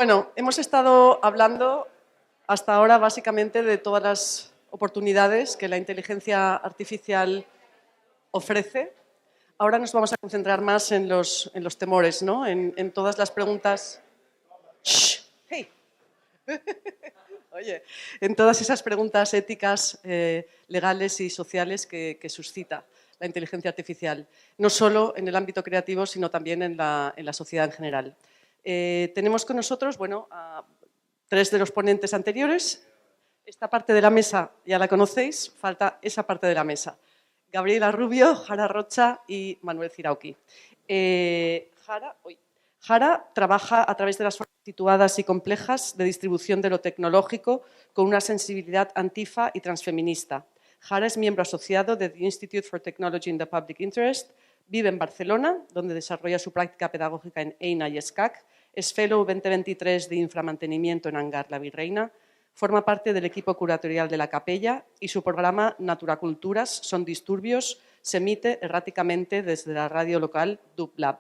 Bueno, hemos estado hablando hasta ahora básicamente de todas las oportunidades que la inteligencia artificial ofrece. Ahora nos vamos a concentrar más en los temores, ¿no? En todas las preguntas. ¡Shh! ¡Hey! Oye, en todas esas preguntas éticas, legales y sociales que suscita la inteligencia artificial, no solo en el ámbito creativo, sino también en la sociedad en general. Tenemos con nosotros, bueno, a tres de los ponentes anteriores. Esta parte de la mesa ya la conocéis, falta esa parte de la mesa. Gabriela Rubio, Jara Rocha y Manuel Cirauqui. Jara trabaja a través de las formas situadas y complejas de distribución de lo tecnológico con una sensibilidad antifa y transfeminista. Jara es miembro asociado de The Institute for Technology in the Public Interest, vive en Barcelona, donde desarrolla su práctica pedagógica en EINA y SCAC, es Fellow 2023 de Inframantenimiento en Hangar La Virreina, forma parte del equipo curatorial de la Capella y su programa Naturaculturas son disturbios se emite erráticamente desde la radio local Dublab.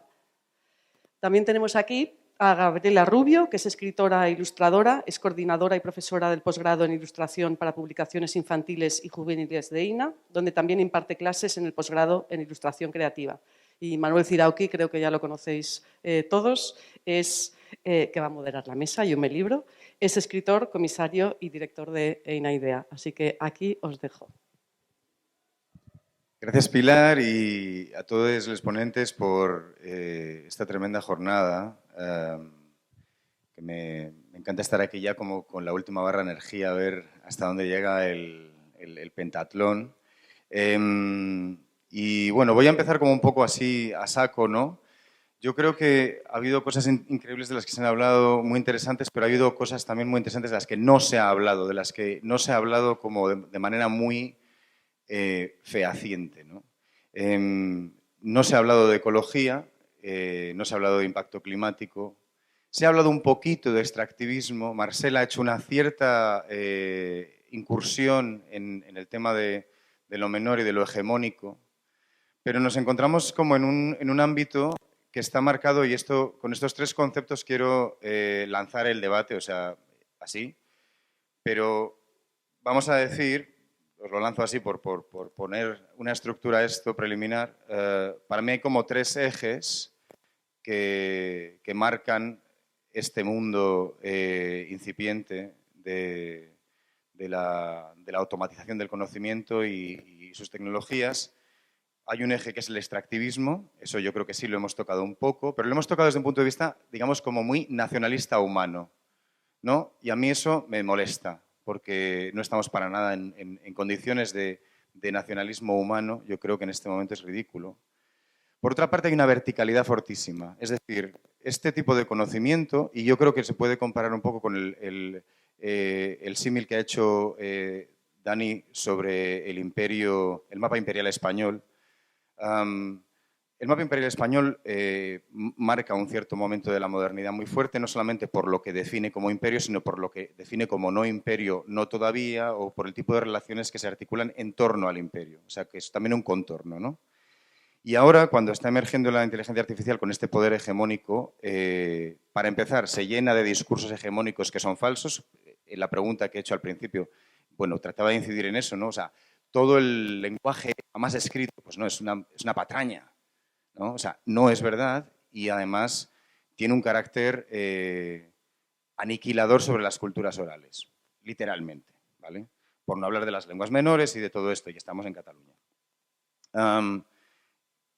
También tenemos aquí a Gabriela Rubio, que es escritora e ilustradora, es coordinadora y profesora del posgrado en Ilustración para Publicaciones Infantiles y Juveniles de INA, donde también imparte clases en el posgrado en Ilustración Creativa. Y Manuel Cirauqui, creo que ya lo conocéis todos, es que va a moderar la mesa, yo me libro, es escritor, comisario y director de EINA Idea. Así que aquí os dejo. Gracias, Pilar, y a todos los ponentes por esta tremenda jornada. Que me encanta estar aquí ya como con la última barra de energía, a ver hasta dónde llega el pentatlón. Y bueno, voy a empezar como un poco así a saco, ¿no? Yo creo que ha habido cosas increíbles de las que se han hablado, muy interesantes, pero ha habido cosas también muy interesantes de las que no se ha hablado, de las que no se ha hablado como de manera muy fehaciente, ¿no? No se ha hablado de ecología, no se ha hablado de impacto climático, se ha hablado un poquito de extractivismo. Marcela ha hecho una cierta incursión en el tema de lo menor y de lo hegemónico, pero nos encontramos como en un ámbito que está marcado, y esto, con estos tres conceptos quiero lanzar el debate, o sea, así, pero vamos a decir, os lo lanzo así por poner una estructura a esto preliminar, para mí hay como tres ejes que marcan este mundo incipiente de la automatización del conocimiento y sus tecnologías. Hay un eje que es el extractivismo, eso yo creo que sí lo hemos tocado un poco, pero lo hemos tocado desde un punto de vista, digamos, como muy nacionalista humano, ¿no? Y a mí eso me molesta, porque no estamos para nada en condiciones de nacionalismo humano. Yo creo que en este momento es ridículo. Por otra parte, hay una verticalidad fortísima. Es decir, este tipo de conocimiento, y yo creo que se puede comparar un poco con el símil que ha hecho Dani sobre el imperio, el mapa imperial español. El mapa imperial español marca un cierto momento de la modernidad muy fuerte, no solamente por lo que define como imperio, sino por lo que define como no imperio, no todavía, o por el tipo de relaciones que se articulan en torno al imperio. O sea, que es también un contorno, ¿no? Y ahora, cuando está emergiendo la inteligencia artificial con este poder hegemónico, para empezar, se llena de discursos hegemónicos que son falsos. La pregunta que he hecho al principio, bueno, trataba de incidir en eso, ¿no? O sea, todo el lenguaje jamás escrito, pues no, es una patraña, ¿no? O sea, no es verdad, y además tiene un carácter aniquilador sobre las culturas orales, literalmente, ¿vale? Por no hablar de las lenguas menores y de todo esto, y estamos en Cataluña.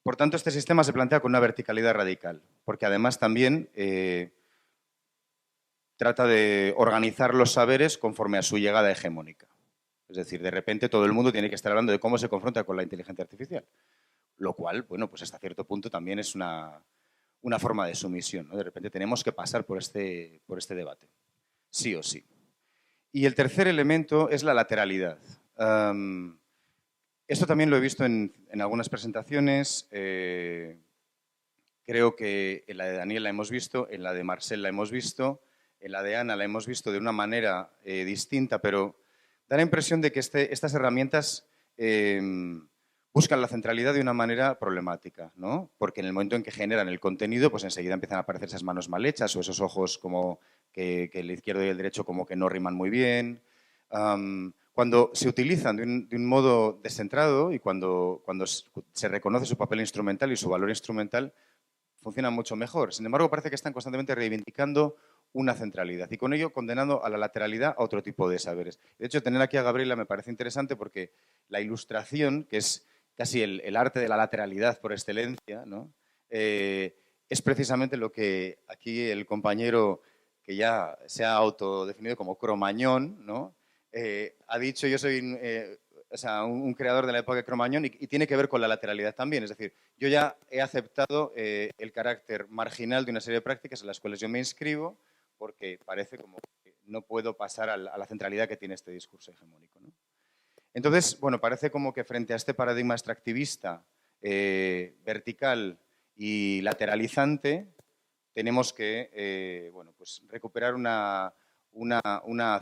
Por tanto, este sistema se plantea con una verticalidad radical, porque además también trata de organizar los saberes conforme a su llegada hegemónica. Es decir, de repente todo el mundo tiene que estar hablando de cómo se confronta con la inteligencia artificial. Lo cual, bueno, pues hasta cierto punto también es una forma de sumisión, ¿no? De repente tenemos que pasar por este debate, sí o sí. Y el tercer elemento es la lateralidad. Esto también lo he visto en algunas presentaciones. Creo que en la de Daniel la hemos visto, en la de Marcel la hemos visto, en la de Ana la hemos visto de una manera distinta, pero da la impresión de que estas herramientas buscan la centralidad de una manera problemática, ¿no? Porque en el momento en que generan el contenido, pues enseguida empiezan a aparecer esas manos mal hechas o esos ojos como que el izquierdo y el derecho como que no riman muy bien. Cuando se utilizan de un modo descentrado y cuando se reconoce su papel instrumental y su valor instrumental, funcionan mucho mejor. Sin embargo, parece que están constantemente reivindicando una centralidad y con ello condenando a la lateralidad a otro tipo de saberes. De hecho, tener aquí a Gabriela me parece interesante porque la ilustración, que es casi el arte de la lateralidad por excelencia, ¿no? Es precisamente lo que aquí el compañero que ya se ha autodefinido como cromañón, ¿no? Ha dicho: yo soy un creador de la época de Cromañón y tiene que ver con la lateralidad también. Es decir, yo ya he aceptado el carácter marginal de una serie de prácticas en las cuales yo me inscribo porque parece como que no puedo pasar a la centralidad que tiene este discurso hegemónico, ¿no? Entonces, bueno, parece como que frente a este paradigma extractivista, vertical y lateralizante, tenemos que bueno, pues recuperar una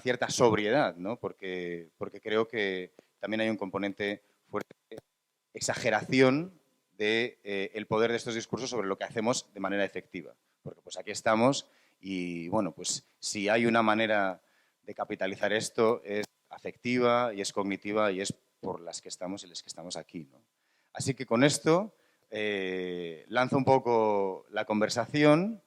cierta sobriedad, ¿no? Porque creo que también hay un componente fuerte de exageración del poder de estos discursos sobre lo que hacemos de manera efectiva. Porque pues aquí estamos y, bueno, pues si hay una manera de capitalizar esto es afectiva y es cognitiva y es por las que estamos y las que estamos aquí, ¿no? Así que con esto lanzo un poco la conversación.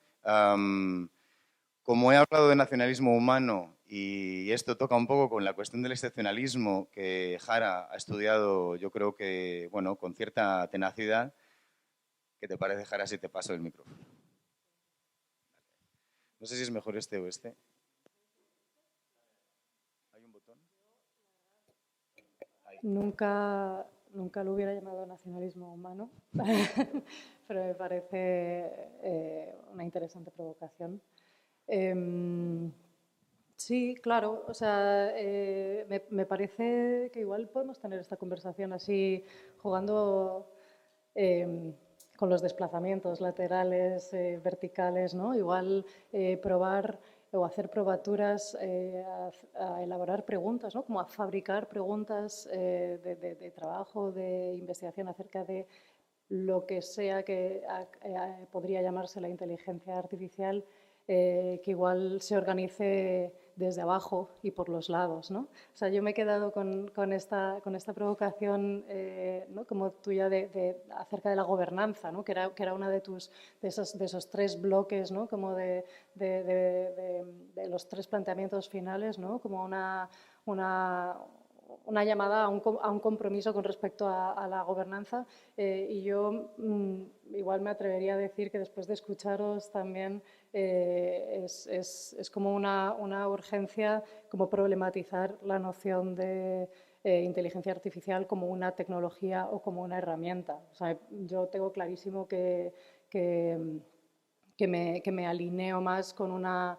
Como he hablado de nacionalismo humano y esto toca un poco con la cuestión del excepcionalismo que Jara ha estudiado, yo creo que, bueno, con cierta tenacidad, ¿qué te parece, Jara, si te paso el micrófono? No sé si es mejor este o este. ¿Hay un botón? Ahí. Nunca lo hubiera llamado nacionalismo humano, pero me parece una interesante provocación. Sí, claro, o sea, me parece que igual podemos tener esta conversación así, jugando con los desplazamientos laterales, verticales, ¿no? Igual probar o hacer probaturas a elaborar preguntas, ¿no? Como a fabricar preguntas de trabajo, de investigación acerca de lo que sea que podría llamarse la inteligencia artificial, que igual se organice desde abajo y por los lados, ¿no? O sea, yo me he quedado con esta provocación, ¿no? Como tuya acerca de la gobernanza, ¿no? que era una de esos tres bloques, ¿no? Como de los tres planteamientos finales, ¿no? Como una llamada a un compromiso con respecto a la gobernanza, y yo igual me atrevería a decir que después de escucharos también es como una urgencia como problematizar la noción de inteligencia artificial como una tecnología o como una herramienta. O sea, yo tengo clarísimo que me alineo más con una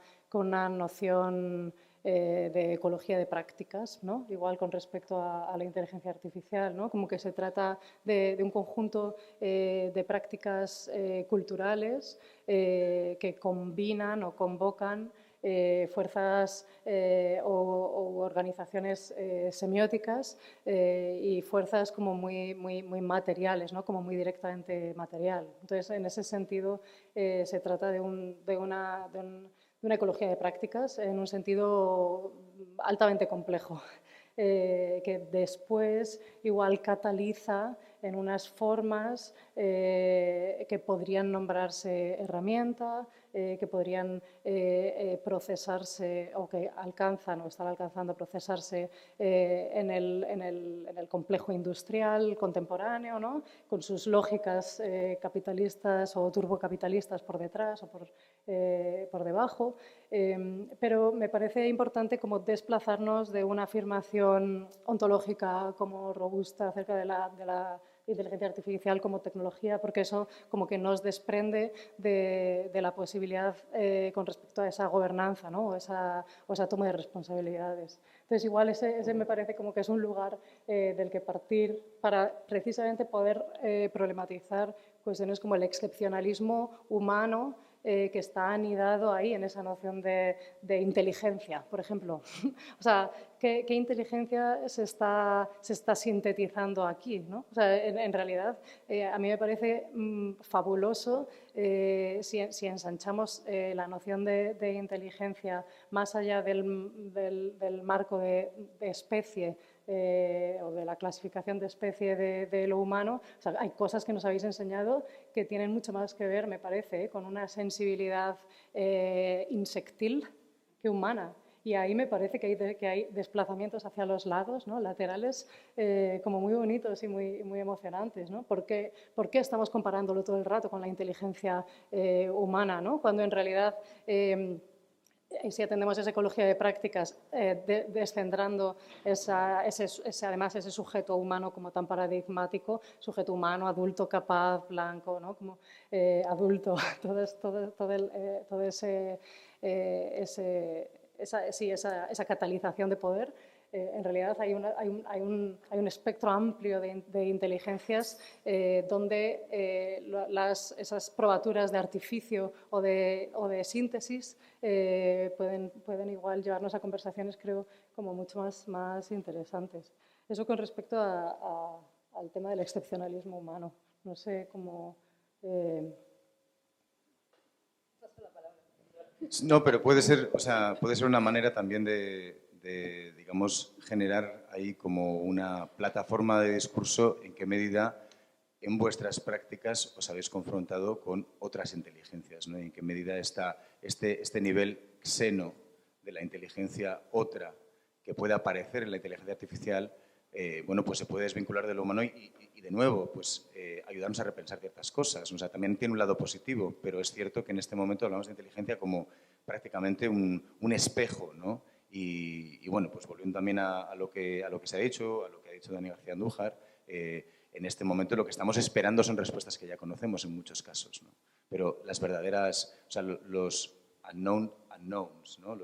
noción de ecología de prácticas, ¿no? Igual con respecto a la inteligencia artificial, ¿no? Como que se trata de un conjunto de prácticas culturales que combinan o convocan fuerzas o organizaciones semióticas y fuerzas como muy materiales, ¿no? Como muy directamente material. Entonces, en ese sentido, se trata de una ecología de prácticas en un sentido altamente complejo, que después igual cataliza en unas formas que podrían nombrarse herramienta, que podrían procesarse o que alcanzan o están alcanzando procesarse en el complejo industrial contemporáneo, ¿no? Con sus lógicas capitalistas o turbocapitalistas por detrás o por debajo. Pero me parece importante como desplazarnos de una afirmación ontológica como robusta acerca de la inteligencia artificial como tecnología, porque eso como que nos desprende de la posibilidad con respecto a esa gobernanza, ¿no? o esa toma de responsabilidades. Entonces, igual ese me parece como que es un lugar del que partir para precisamente poder problematizar cuestiones como el excepcionalismo humano que está anidado ahí en esa noción de inteligencia, por ejemplo. O sea, ¿qué inteligencia se está sintetizando aquí, ¿no? O sea, en realidad, a mí me parece fabuloso si ensanchamos la noción de inteligencia más allá del marco de especie o de la clasificación de especie de lo humano. O sea, hay cosas que nos habéis enseñado que tienen mucho más que ver, me parece, con una sensibilidad insectil que humana. Y ahí me parece que hay desplazamientos hacia los lados, ¿no? Laterales, como muy bonitos y muy emocionantes, ¿no? ¿Por qué estamos comparándolo todo el rato con la inteligencia humana, ¿no? Cuando en realidad, si atendemos esa ecología de prácticas, descentrando además ese sujeto humano como tan paradigmático, sujeto humano, adulto, capaz, blanco, ¿no? Como adulto, todo ese esa catalización de poder, en realidad hay un espectro amplio de inteligencias donde esas probaturas de artificio o de síntesis pueden igual llevarnos a conversaciones, creo, como mucho más interesantes. Eso con respecto al tema del excepcionalismo humano. No sé cómo... No, pero puede ser, o sea, puede ser una manera también digamos, generar ahí como una plataforma de discurso en qué medida en vuestras prácticas os habéis confrontado con otras inteligencias, ¿no? Y en qué medida está este nivel xeno de la inteligencia otra que puede aparecer en la inteligencia artificial, bueno, pues se puede desvincular de lo humano y de nuevo, pues ayudarnos a repensar ciertas cosas. O sea, también tiene un lado positivo, pero es cierto que en este momento hablamos de inteligencia como prácticamente un espejo, ¿no? Y bueno, pues volviendo también a lo que se ha dicho, a lo que ha dicho Dani García Andújar, en este momento lo que estamos esperando son respuestas que ya conocemos en muchos casos, ¿no? Pero las verdaderas, o sea, los unknown unknowns, ¿no?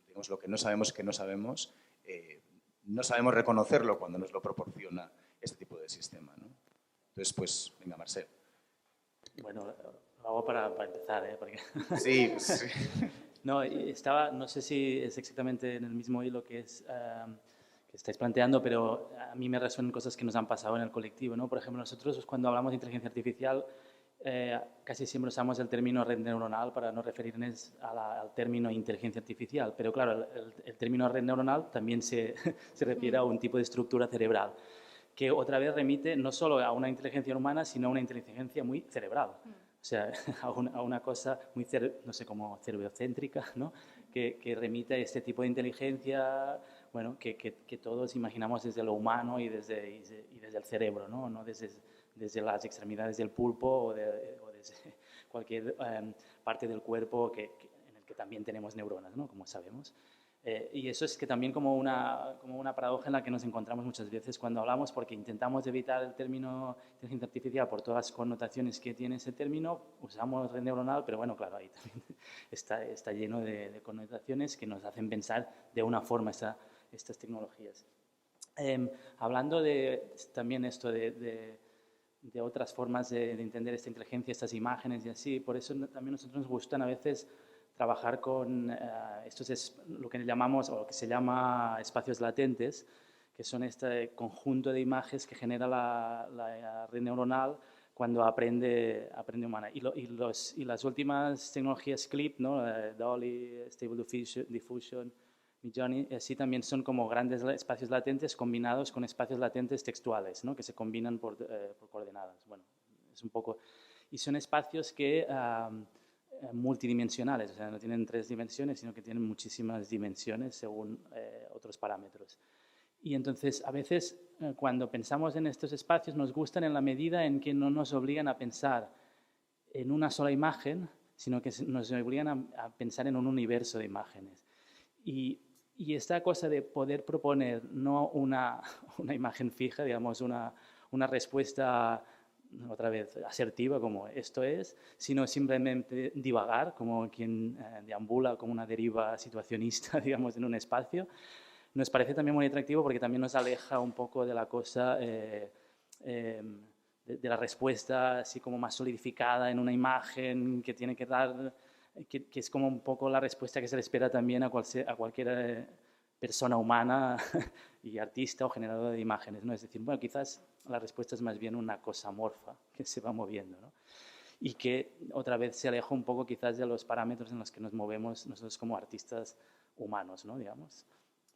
Digamos, lo que no sabemos, no sabemos reconocerlo cuando nos lo proporciona este tipo de sistema, ¿no? Entonces, pues, venga, Marcel. Bueno, lo hago para empezar, ¿eh? Porque... Sí, sí. No, no sé si es exactamente en el mismo hilo que estáis planteando, pero a mí me resuenan cosas que nos han pasado en el colectivo, ¿no? Por ejemplo, nosotros cuando hablamos de inteligencia artificial casi siempre usamos el término red neuronal para no referirnos al término inteligencia artificial, pero claro, el término red neuronal también se refiere a un tipo de estructura cerebral que otra vez remite no solo a una inteligencia humana, sino a una inteligencia muy cerebral. O sea, a una cosa muy, no sé, como cerebrocéntrica, ¿no? Que remite a este tipo de inteligencia, bueno, que todos imaginamos desde lo humano y desde el cerebro, ¿no? No desde las extremidades del pulpo o desde cualquier parte del cuerpo en el que también tenemos neuronas, ¿no? Como sabemos. Y eso es que también como una paradoja en la que nos encontramos muchas veces cuando hablamos, porque intentamos evitar el término inteligencia artificial por todas las connotaciones que tiene ese término, usamos red neuronal, pero bueno, claro, ahí también está lleno de connotaciones que nos hacen pensar de una forma estas tecnologías. Hablando también esto de otras formas de entender esta inteligencia, estas imágenes y así, por eso también a nosotros nos gustan a veces trabajar con estos lo que llamamos o lo que se llama espacios latentes, que son este conjunto de imágenes que genera la red neuronal cuando aprende humana. Y las últimas tecnologías CLIP, ¿no? DALL-E, Stable Diffusion, Midjourney, así también son como grandes espacios latentes combinados con espacios latentes textuales, ¿no? Que se combinan por coordenadas. Bueno, es un poco... Y son espacios que... multidimensionales, o sea, no tienen 3 dimensiones, sino que tienen muchísimas dimensiones según otros parámetros. Y entonces, a veces, cuando pensamos en estos espacios, nos gustan en la medida en que no nos obligan a pensar en una sola imagen, sino que nos obligan a pensar en un universo de imágenes. Y esta cosa de poder proponer no una imagen fija, digamos, una respuesta otra vez asertiva como esto es, sino simplemente divagar como quien deambula como una deriva situacionista, digamos, en un espacio, nos parece también muy atractivo porque también nos aleja un poco de la cosa de de la respuesta así como más solidificada en una imagen que tiene que dar, que es como un poco la respuesta que se le espera también a cualquier persona humana y artista o generador de imágenes, ¿no? Es decir, bueno, quizás la respuesta es más bien una cosa amorfa que se va moviendo, ¿no? Y que otra vez se aleja un poco quizás de los parámetros en los que nos movemos nosotros como artistas humanos, ¿no? Digamos,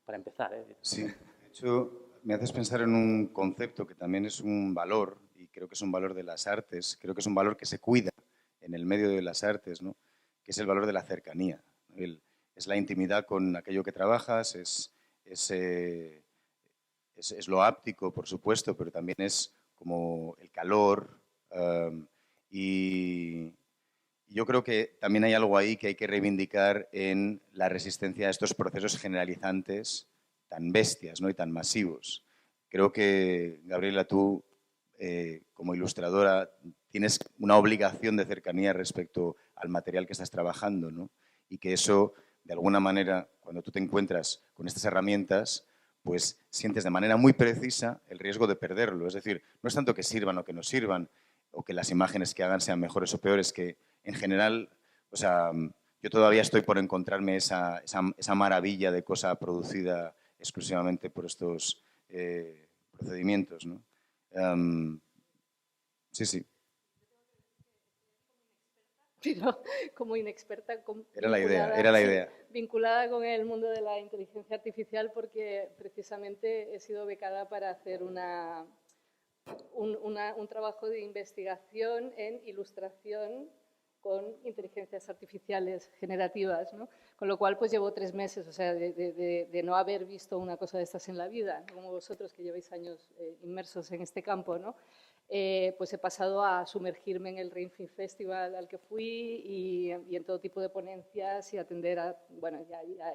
para empezar, ¿eh? Sí, de hecho, me haces pensar en un concepto que también es un valor, y creo que es un valor de las artes, creo que es un valor que se cuida en el medio de las artes, ¿no? Que es el valor de la cercanía. Es la intimidad con aquello que trabajas, es lo áptico, por supuesto, pero también es como el calor. Y yo creo que también hay algo ahí que hay que reivindicar en la resistencia a estos procesos generalizantes tan bestias, ¿no? Y tan masivos. Creo que, Gabriela, tú, como ilustradora, tienes una obligación de cercanía respecto al material que estás trabajando, ¿no? Y que eso, de alguna manera, cuando tú te encuentras con estas herramientas, pues sientes de manera muy precisa el riesgo de perderlo. Es decir, no es tanto que sirvan o que no sirvan, o que las imágenes que hagan sean mejores o peores, que en general, o sea, yo todavía estoy por encontrarme esa maravilla de cosa producida exclusivamente por estos procedimientos, ¿no? Sí, sí. Pero como inexperta, Era la idea. Vinculada con el mundo de la inteligencia artificial, porque precisamente he sido becada para hacer un trabajo de investigación en ilustración con inteligencias artificiales generativas, ¿no? Con lo cual, pues llevo 3 meses, o sea, de no haber visto una cosa de estas en la vida, como vosotros que lleváis años inmersos en este campo, ¿no? Pues he pasado a sumergirme en el Rain Film Festival al que fui y en todo tipo de ponencias y atender a, bueno,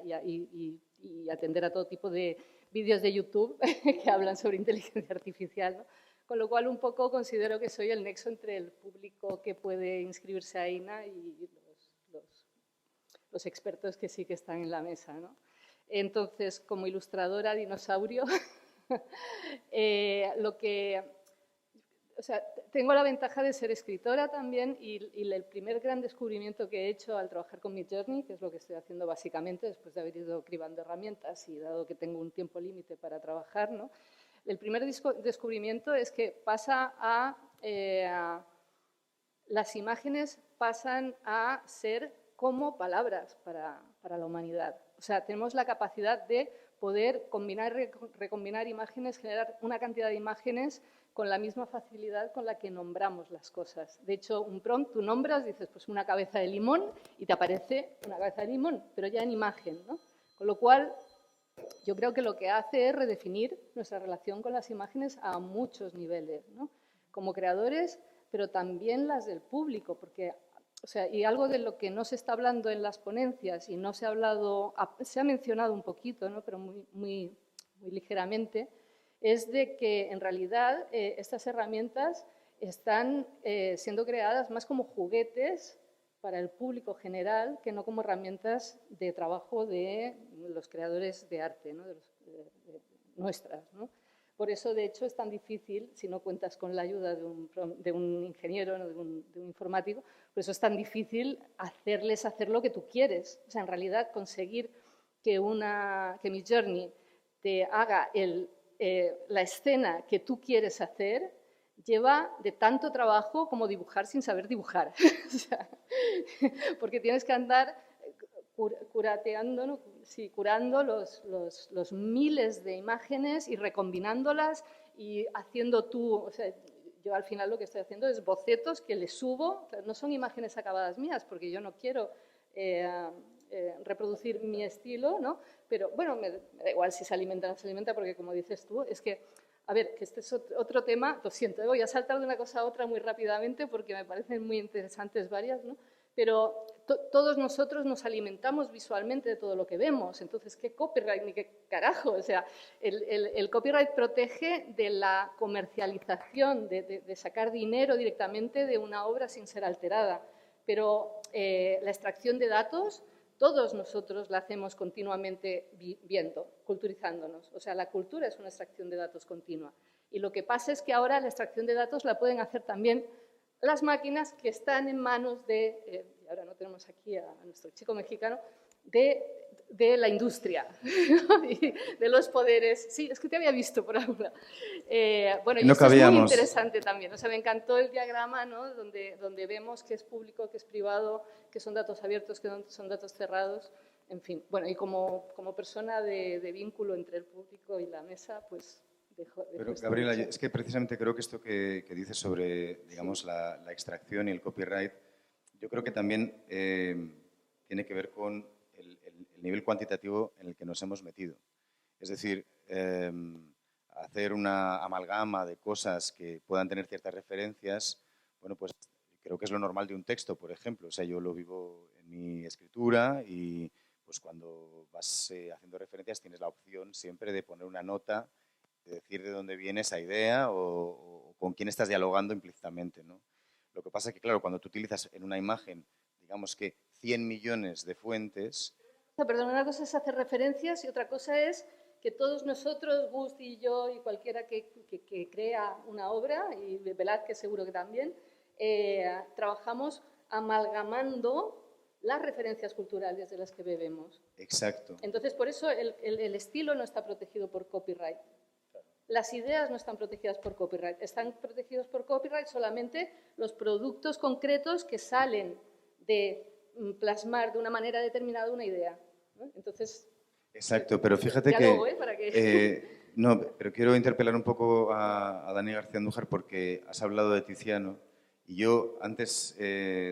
y atender a todo tipo de vídeos de YouTube que hablan sobre inteligencia artificial, ¿no? Con lo cual, un poco considero que soy el nexo entre el público que puede inscribirse a INA y los expertos que sí que están en la mesa, ¿no? Entonces, como ilustradora dinosaurio, o sea, tengo la ventaja de ser escritora también y el primer gran descubrimiento que he hecho al trabajar con Midjourney, que es lo que estoy haciendo básicamente después de haber ido cribando herramientas y dado que tengo un tiempo límite para trabajar, ¿no? El primer descubrimiento es que las imágenes pasan a ser como palabras para la humanidad. O sea, tenemos la capacidad de poder combinar, recombinar imágenes, generar una cantidad de imágenes con la misma facilidad con la que nombramos las cosas. De hecho, un prompt, tú nombras, dices, pues una cabeza de limón y te aparece una cabeza de limón, pero ya en imagen, ¿no? Con lo cual, yo creo que lo que hace es redefinir nuestra relación con las imágenes a muchos niveles, ¿no? Como creadores, pero también las del público, porque, o sea, y algo de lo que no se está hablando en las ponencias y no se ha hablado, se ha mencionado un poquito, ¿no? Pero muy ligeramente, es de que en realidad estas herramientas están siendo creadas más como juguetes para el público general que no como herramientas de trabajo de los creadores de arte, ¿no? Nuestras, ¿no? Por eso, de hecho, es tan difícil, si no cuentas con la ayuda de un ingeniero, ¿no? de un informático, por eso es tan difícil hacerles hacer lo que tú quieres. O sea, en realidad, conseguir que Midjourney te haga la escena que tú quieres hacer lleva de tanto trabajo como dibujar sin saber dibujar. O sea, porque tienes que andar curateando, ¿no? Sí, curando los miles de imágenes y recombinándolas y haciendo tú, o sea, yo al final lo que estoy haciendo es bocetos que le subo, no son imágenes acabadas mías porque yo no quiero reproducir mi estilo, ¿no? Pero bueno, me da igual si se alimenta o no se alimenta porque como dices tú, es que, a ver, que este es otro tema, lo siento, voy a saltar de una cosa a otra muy rápidamente porque me parecen muy interesantes varias, ¿no? Pero todos nosotros nos alimentamos visualmente de todo lo que vemos. Entonces, ¿qué copyright ni qué carajo? O sea, el copyright protege de la comercialización, de sacar dinero directamente de una obra sin ser alterada. Pero la extracción de datos, todos nosotros la hacemos continuamente viendo, culturizándonos. O sea, la cultura es una extracción de datos continua. Y lo que pasa es que ahora la extracción de datos la pueden hacer también las máquinas que están en manos de, y ahora no tenemos aquí a nuestro chico mexicano, de la industria, y de los poderes. Sí, es que te había visto por ahora. Bueno, y no esto es muy cabíamos. interesante también. O sea, me encantó el diagrama, ¿no? donde vemos que es público, que es privado, que son datos abiertos, que son datos cerrados. En fin, bueno, y como persona de vínculo entre el público y la mesa, pues dejo Pero, esto Gabriela, dicho. es que precisamente creo que esto que dices sobre, digamos, la extracción y el copyright, yo creo que también tiene que ver con el nivel cuantitativo en el que nos hemos metido. Es decir, hacer una amalgama de cosas que puedan tener ciertas referencias, bueno, pues creo que es lo normal de un texto, por ejemplo. O sea, yo lo vivo en mi escritura y pues cuando vas haciendo referencias tienes la opción siempre de poner una nota, de decir de dónde viene esa idea o con quién estás dialogando implícitamente, ¿no? Lo que pasa es que, claro, cuando tú utilizas en una imagen, digamos que 100 millones de fuentes. Perdón, una cosa es hacer referencias y otra cosa es que todos nosotros, Gust y yo y cualquiera que crea una obra, y Velázquez seguro que también, trabajamos amalgamando las referencias culturales de las que bebemos. Exacto. Entonces, por eso el estilo no está protegido por copyright. Las ideas no están protegidas por copyright. Están protegidos por copyright solamente los productos concretos que salen de plasmar de una manera determinada una idea, ¿no? Entonces, exacto, pero fíjate diálogo, que... para que... no, pero quiero interpelar un poco a Dani García Andújar porque has hablado de Tiziano y yo antes,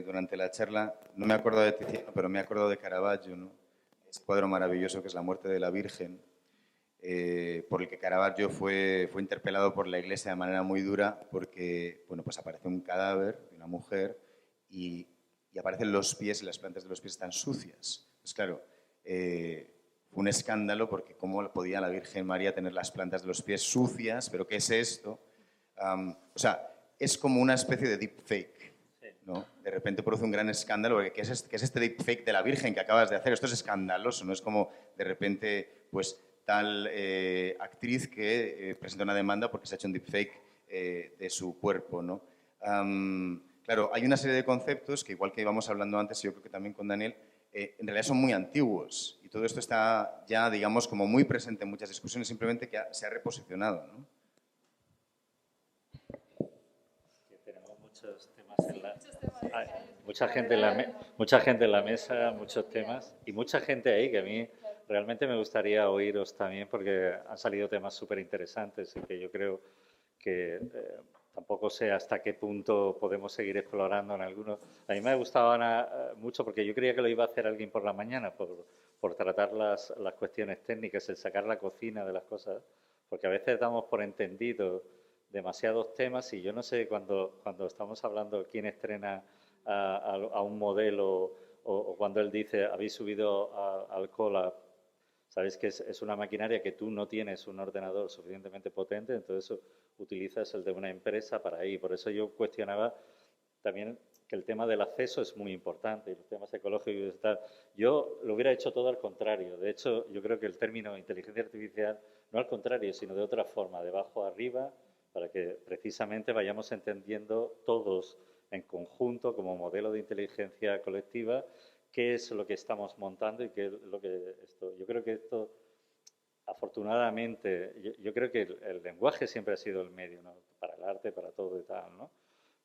durante la charla, no me he acordado de Tiziano, pero me he acordado de Caravaggio, ¿no? Ese cuadro maravilloso que es La muerte de la Virgen, por el que Caravaggio fue interpelado por la Iglesia de manera muy dura porque, bueno, pues aparece un cadáver de una mujer y aparecen los pies y las plantas de los pies están sucias. Pues claro, fue un escándalo porque cómo podía la Virgen María tener las plantas de los pies sucias, pero ¿qué es esto? O sea, es como una especie de deepfake, ¿no? De repente produce un gran escándalo, porque ¿qué es este deepfake de la Virgen que acabas de hacer? Esto es escandaloso, no es como de repente, pues, tal actriz que presenta una demanda porque se ha hecho un deepfake de su cuerpo, ¿no? Claro, hay una serie de conceptos que, igual que íbamos hablando antes, yo creo que también con Daniel, en realidad son muy antiguos y todo esto está ya, digamos, como muy presente en muchas discusiones, simplemente que se ha reposicionado, ¿no? Tenemos muchos temas en la... Hay mucha gente en la mesa, muchos temas y mucha gente ahí que a mí realmente me gustaría oíros también porque han salido temas súper interesantes y que yo creo que tampoco sé hasta qué punto podemos seguir explorando en algunos. A mí me ha gustado, Ana, mucho porque yo creía que lo iba a hacer alguien por la mañana por tratar las cuestiones técnicas, el sacar la cocina de las cosas, porque a veces damos por entendido demasiados temas y yo no sé cuando estamos hablando quién estrena a un modelo o cuando él dice habéis subido al Colab, sabéis que es una maquinaria que tú no tienes un ordenador suficientemente potente, entonces utilizas el de una empresa para ahí. Por eso yo cuestionaba también que el tema del acceso es muy importante y los temas ecológicos y tal. Yo lo hubiera hecho todo al contrario. De hecho, yo creo que el término inteligencia artificial, no al contrario, sino de otra forma, de abajo a arriba, para que precisamente vayamos entendiendo todos en conjunto como modelo de inteligencia colectiva qué es lo que estamos montando y qué es lo que esto. Yo creo que esto, afortunadamente, yo creo que el lenguaje siempre ha sido el medio, ¿no? Para el arte, para todo y tal, ¿no?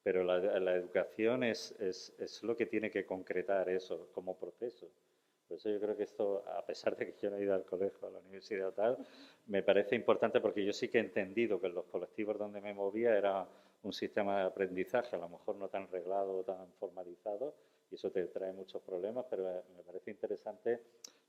Pero la educación es lo que tiene que concretar eso como proceso. Por eso yo creo que esto, a pesar de que yo no he ido al colegio, a la universidad o tal, me parece importante porque yo sí que he entendido que en los colectivos donde me movía era un sistema de aprendizaje, a lo mejor no tan reglado o tan formalizado, y eso te trae muchos problemas, pero me parece interesante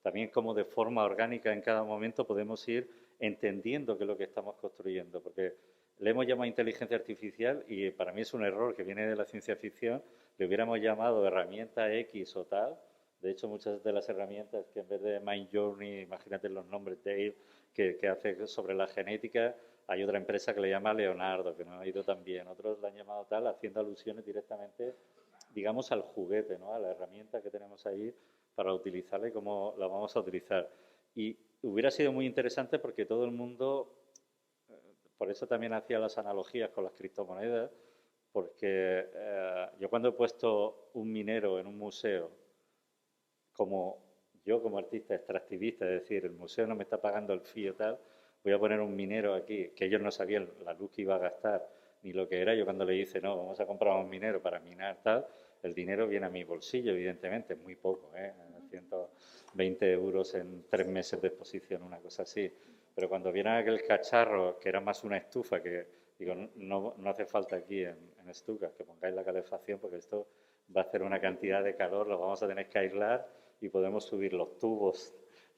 también cómo de forma orgánica en cada momento podemos ir entendiendo qué es lo que estamos construyendo, porque le hemos llamado inteligencia artificial y para mí es un error que viene de la ciencia ficción, le hubiéramos llamado herramienta X o tal. De hecho, muchas de las herramientas que en vez de Mindjourney, imagínate los nombres Dale, que hace sobre la genética, hay otra empresa que le llama Leonardo, que no ha ido tan bien. Otros la han llamado tal, haciendo alusiones directamente, digamos, al juguete, ¿no? A la herramienta que tenemos ahí para utilizarla y cómo la vamos a utilizar. Y hubiera sido muy interesante porque todo el mundo, por eso también hacía las analogías con las criptomonedas, porque yo cuando he puesto un minero en un museo, como artista extractivista, es decir, el museo no me está pagando el fee o tal, voy a poner un minero aquí, que ellos no sabían la luz que iba a gastar ni lo que era. Yo cuando le dije, no, vamos a comprar un minero para minar tal, el dinero viene a mi bolsillo, evidentemente, muy poco, 120 euros en 3 meses de exposición, una cosa así. Pero cuando viene aquel cacharro, que era más una estufa, que digo, no hace falta aquí en Stuttgart que pongáis la calefacción, porque esto va a hacer una cantidad de calor, lo vamos a tener que aislar y podemos subir los tubos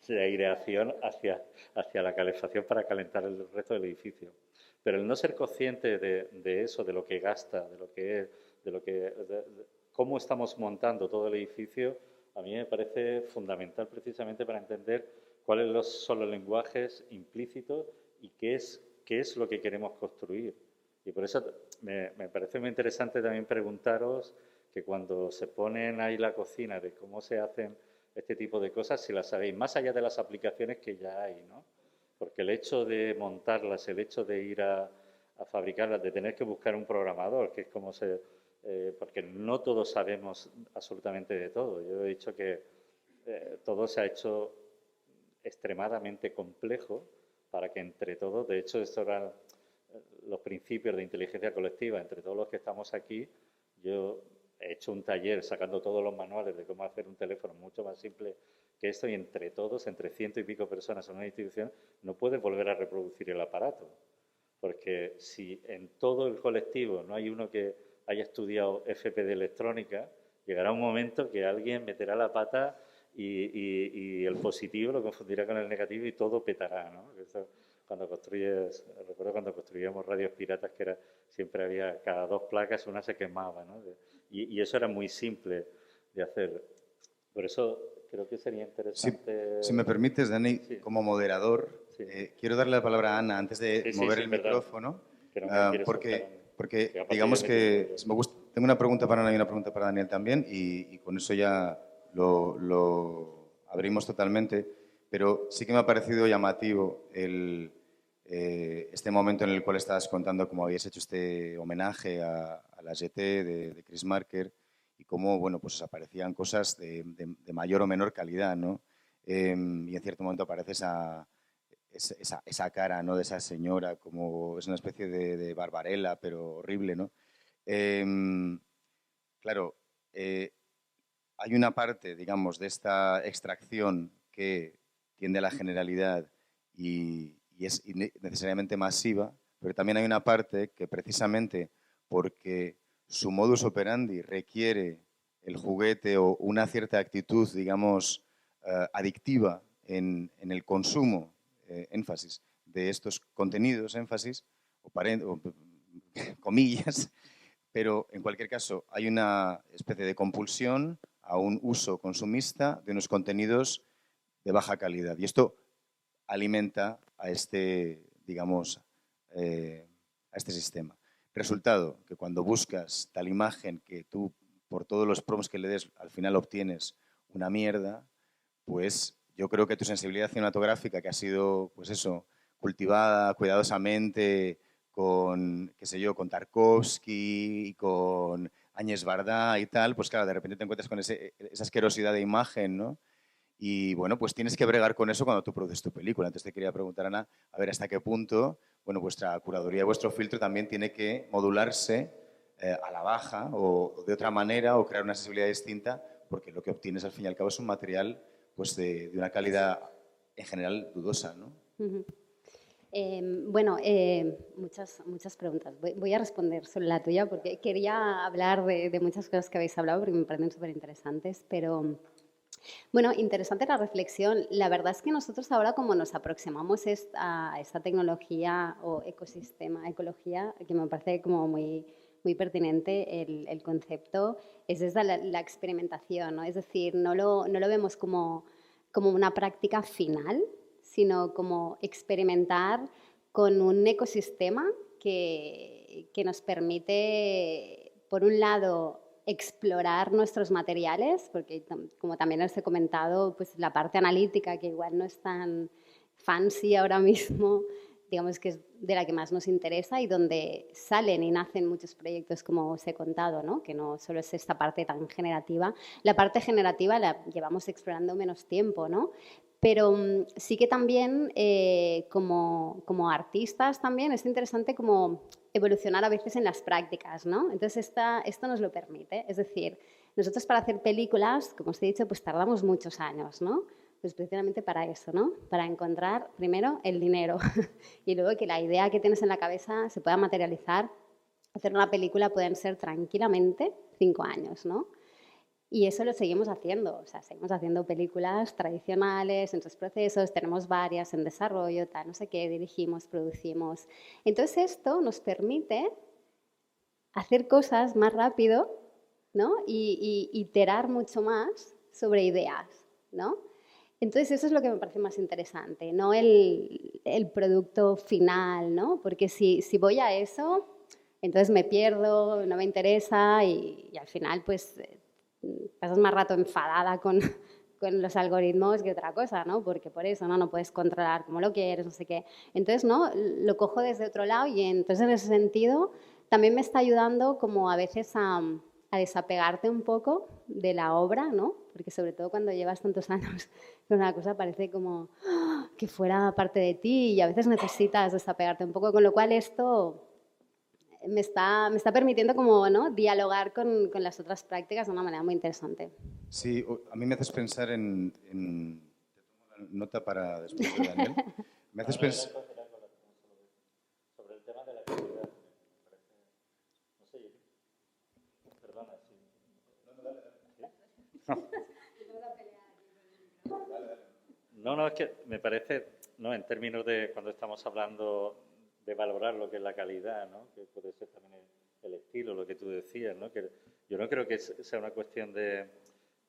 de aireación hacia la calefacción para calentar el resto del edificio. Pero el no ser consciente de eso, de lo que gasta, de cómo estamos montando todo el edificio, a mí me parece fundamental precisamente para entender cuáles son los lenguajes implícitos y qué es lo que queremos construir. Y por eso me parece muy interesante también preguntaros que cuando se ponen ahí la cocina de cómo se hacen este tipo de cosas, si las sabéis, más allá de las aplicaciones que ya hay, ¿no? Porque el hecho de montarlas, el hecho de ir a fabricarlas, de tener que buscar un programador, que es como porque no todos sabemos absolutamente de todo. Yo he dicho que todo se ha hecho extremadamente complejo para que entre todos, de hecho, estos eran los principios de inteligencia colectiva, entre todos los que estamos aquí. Yo he hecho un taller sacando todos los manuales de cómo hacer un teléfono mucho más simple que esto, y entre todos, entre 100 y pico personas en una institución, no puedes volver a reproducir el aparato. Porque si en todo el colectivo no hay uno que haya estudiado FP de electrónica, llegará un momento que alguien meterá la pata y el positivo lo confundirá con el negativo y todo petará, ¿no? Eso, recuerdo cuando construíamos radios piratas, que siempre había cada 2 placas, una se quemaba, ¿no? Y eso era muy simple de hacer. Por eso creo que sería interesante... Si me permites, Dani, sí. como moderador, Sí. Quiero darle la palabra a Ana antes de mover el perdón. micrófono, Que no me porque digamos que tengo una pregunta para Ana y una pregunta para Daniel también, y con eso ya lo abrimos totalmente, pero sí que me ha parecido llamativo este momento en el cual estabas contando cómo habías hecho este homenaje a la GT de Chris Marker y cómo, bueno, pues aparecían cosas de mayor o menor calidad, ¿no? Y en cierto momento aparece esa cara, ¿no?, de esa señora, como es una especie de Barbarella, pero horrible, ¿no? Claro, hay una parte, digamos, de esta extracción que tiende a la generalidad y es necesariamente masiva, pero también hay una parte que precisamente porque su modus operandi requiere el juguete o una cierta actitud, digamos, adictiva en el consumo, énfasis, de estos contenidos, énfasis, o comillas, pero en cualquier caso hay una especie de compulsión a un uso consumista de unos contenidos de baja calidad. Y esto alimenta a este, digamos, a este sistema. Resultado, que cuando buscas tal imagen que tú, por todos los prompts que le des, al final obtienes una mierda, pues yo creo que tu sensibilidad cinematográfica, que ha sido, pues eso, cultivada cuidadosamente con, qué sé yo, con Tarkovsky, con Áñez Bardá y tal, pues claro, de repente te encuentras con esa asquerosidad de imagen, ¿no? Y bueno, pues tienes que bregar con eso cuando tú produces tu película. Entonces te quería preguntar, Ana, a ver hasta qué punto, bueno, vuestra curaduría, vuestro filtro también tiene que modularse a la baja o de otra manera o crear una sensibilidad distinta, porque lo que obtienes al fin y al cabo es un material pues de una calidad en general dudosa, ¿no? Muchas preguntas. Voy a responder sobre la tuya porque quería hablar de muchas cosas que habéis hablado porque me parecen súper interesantes, pero bueno, interesante la reflexión. La verdad es que nosotros ahora como nos aproximamos a esta tecnología o ecosistema, ecología, que me parece como muy pertinente el concepto, es desde la experimentación, ¿no? Es decir, no lo vemos como una práctica final, sino como experimentar con un ecosistema que nos permite, por un lado, explorar nuestros materiales, porque como también os he comentado, pues la parte analítica, que igual no es tan fancy ahora mismo, digamos que es de la que más nos interesa y donde salen y nacen muchos proyectos, como os he contado, ¿no? Que no solo es esta parte tan generativa. La parte generativa la llevamos explorando menos tiempo, ¿no? Pero sí que también, como artistas también, es interesante como evolucionar a veces en las prácticas, ¿no? Entonces, esto nos lo permite. Es decir, nosotros para hacer películas, como os he dicho, pues tardamos muchos años, ¿no? Pues precisamente para eso, ¿no? Para encontrar primero el dinero y luego que la idea que tienes en la cabeza se pueda materializar. Hacer una película pueden ser tranquilamente 5 años, ¿no? Y eso lo seguimos haciendo, o sea, seguimos haciendo películas tradicionales en sus procesos, tenemos varias en desarrollo, tal, no sé qué, dirigimos, producimos. Entonces esto nos permite hacer cosas más rápido, ¿no? Y iterar mucho más sobre ideas, ¿no? Entonces eso es lo que me parece más interesante, no el producto final, ¿no? Porque si voy a eso, entonces me pierdo, no me interesa y al final pues pasas más rato enfadada con los algoritmos que otra cosa, ¿no? Porque por eso, ¿no? No puedes controlar como lo quieres, no sé qué. Entonces, ¿no? Lo cojo desde otro lado y entonces en ese sentido también me está ayudando como a veces a desapegarte un poco de la obra, ¿no? Porque sobre todo cuando llevas tantos años con una cosa parece como que fuera parte de ti y a veces necesitas desapegarte un poco, con lo cual esto me está permitiendo como, ¿no? Dialogar con las otras prácticas de una manera muy interesante. Sí, a mí me haces pensar en te tomo la nota para después de Daniel. Me haces pensar... Sobre el tema de la calidad, me parece... No sé, perdona, sí. No, es que me parece, ¿no? En términos de cuando estamos hablando de valorar lo que es la calidad, ¿no? Que puede ser también el estilo, lo que tú decías, ¿no? Que yo no creo que sea una cuestión de...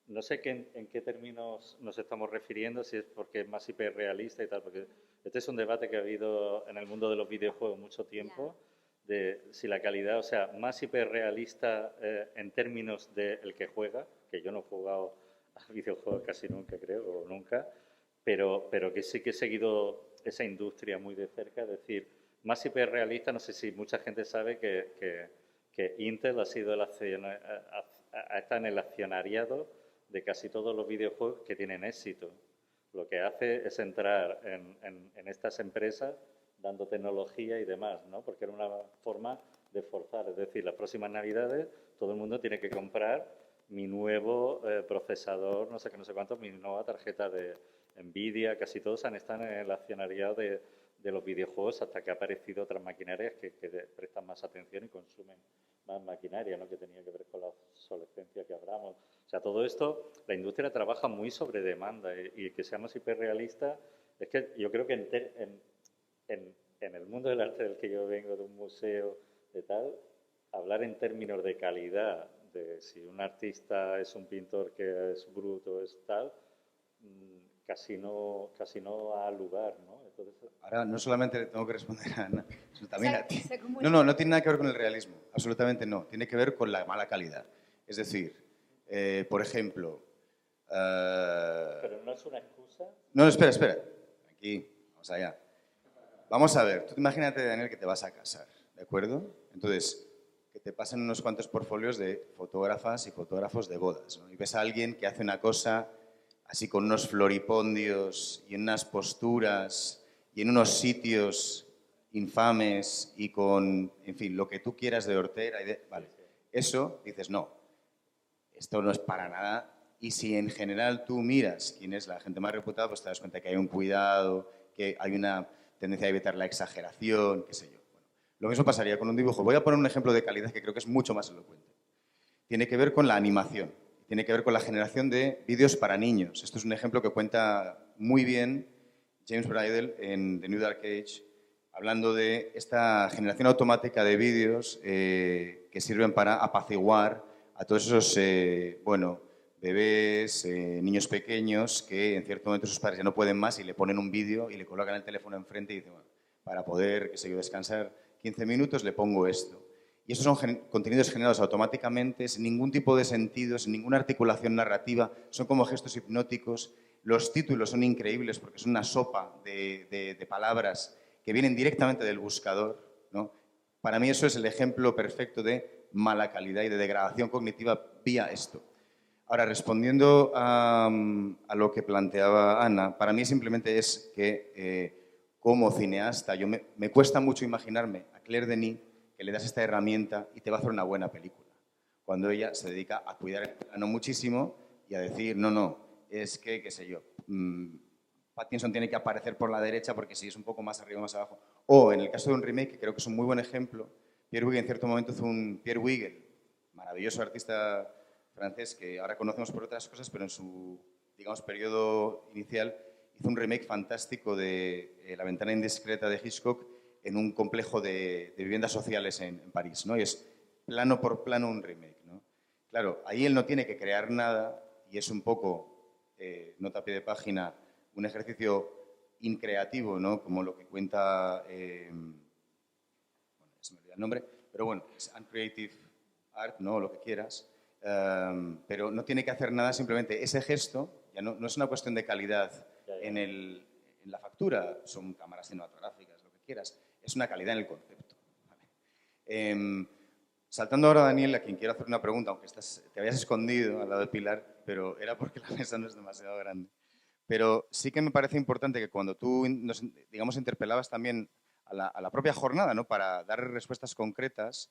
No sé en qué términos nos estamos refiriendo, si es porque es más hiperrealista y tal, porque este es un debate que ha habido en el mundo de los videojuegos mucho tiempo, de si la calidad, o sea, más hiperrealista en términos del que juega, que yo no he jugado a videojuegos casi nunca, creo, o nunca, pero que sí que he seguido esa industria muy de cerca, es decir, más hiperrealista, no sé si mucha gente sabe que Intel ha sido está en el accionariado de casi todos los videojuegos que tienen éxito. Lo que hace es entrar en estas empresas dando tecnología y demás, ¿no? Porque era una forma de forzar. Es decir, las próximas Navidades todo el mundo tiene que comprar mi nuevo procesador, no sé qué, no sé cuánto, mi nueva tarjeta de Nvidia. Casi todos están en el accionariado de los videojuegos hasta que ha aparecido otras maquinarias que prestan más atención y consumen más maquinaria, ¿no? Que tenía que ver con la obsolescencia que hablamos. O sea, todo esto, la industria trabaja muy sobre demanda y que seamos hiperrealistas, es que yo creo que en el mundo del arte del que yo vengo, de un museo, de tal, hablar en términos de calidad, de si un artista es un pintor que es bruto, es tal, casi no ha lugar, ¿no? Entonces, ahora, no solamente le tengo que responder a Ana, sino también a ti. No tiene nada que ver con el realismo, absolutamente no. Tiene que ver con la mala calidad. Es decir, por ejemplo... ¿Pero no es una excusa? No, espera. Aquí, vamos allá. Vamos a ver, tú imagínate, Daniel, que te vas a casar, ¿de acuerdo? Entonces, que te pasen unos cuantos portfolios de fotógrafas y fotógrafos de bodas, ¿no? Y ves a alguien que hace una cosa así con unos floripondios y en unas posturas y en unos sitios infames y con, en fin, lo que tú quieras de hortera. Vale, eso dices, no, esto no es para nada. Y si en general tú miras quién es la gente más reputada, pues te das cuenta que hay un cuidado, que hay una tendencia a evitar la exageración, qué sé yo. Bueno, lo mismo pasaría con un dibujo. Voy a poner un ejemplo de calidad que creo que es mucho más elocuente. Tiene que ver con la animación. Tiene que ver con la generación de vídeos para niños. Esto es un ejemplo que cuenta muy bien James Bridle en The New Dark Age, hablando de esta generación automática de vídeos que sirven para apaciguar a todos esos, bebés, niños pequeños que en cierto momento sus padres ya no pueden más y le ponen un vídeo y le colocan el teléfono enfrente y dicen, bueno, para poder, qué sé yo, descansar 15 minutos le pongo esto. Y estos son contenidos generados automáticamente, sin ningún tipo de sentido, sin ninguna articulación narrativa, son como gestos hipnóticos. Los títulos son increíbles porque son una sopa de palabras que vienen directamente del buscador, ¿no? Para mí eso es el ejemplo perfecto de mala calidad y de degradación cognitiva vía esto. Ahora, respondiendo a lo que planteaba Ana, para mí simplemente es que como cineasta, me cuesta mucho imaginarme a Claire Denis que le das esta herramienta y te va a hacer una buena película, cuando ella se dedica a cuidar el plano muchísimo y a decir, no, es que, qué sé yo, Pattinson tiene que aparecer por la derecha porque si es un poco más arriba o más abajo. O en el caso de un remake, que creo que es un muy buen ejemplo, Pierre Huyghe en cierto momento hizo Pierre Huyghe, maravilloso artista francés que ahora conocemos por otras cosas, pero en su, digamos, periodo inicial hizo un remake fantástico de La ventana indiscreta de Hitchcock en un complejo de viviendas sociales en París, ¿no? Y es plano por plano un remake, ¿no? Claro, ahí él no tiene que crear nada y es un poco, nota a pie de página, un ejercicio increativo, ¿no? Como lo que cuenta, bueno, se me olvida el nombre, pero bueno, es uncreative art, ¿no? O lo que quieras, pero no tiene que hacer nada, simplemente ese gesto, ya no es una cuestión de calidad en la factura, son cámaras cinematográficas, lo que quieras, es una calidad en el concepto, ¿vale? Saltando ahora a Daniel, a quien quiero hacer una pregunta, aunque te habías escondido al lado de Pilar, pero era porque la mesa no es demasiado grande. Pero sí que me parece importante que cuando tú nos, digamos, interpelabas también a la propia jornada, ¿no? Para dar respuestas concretas,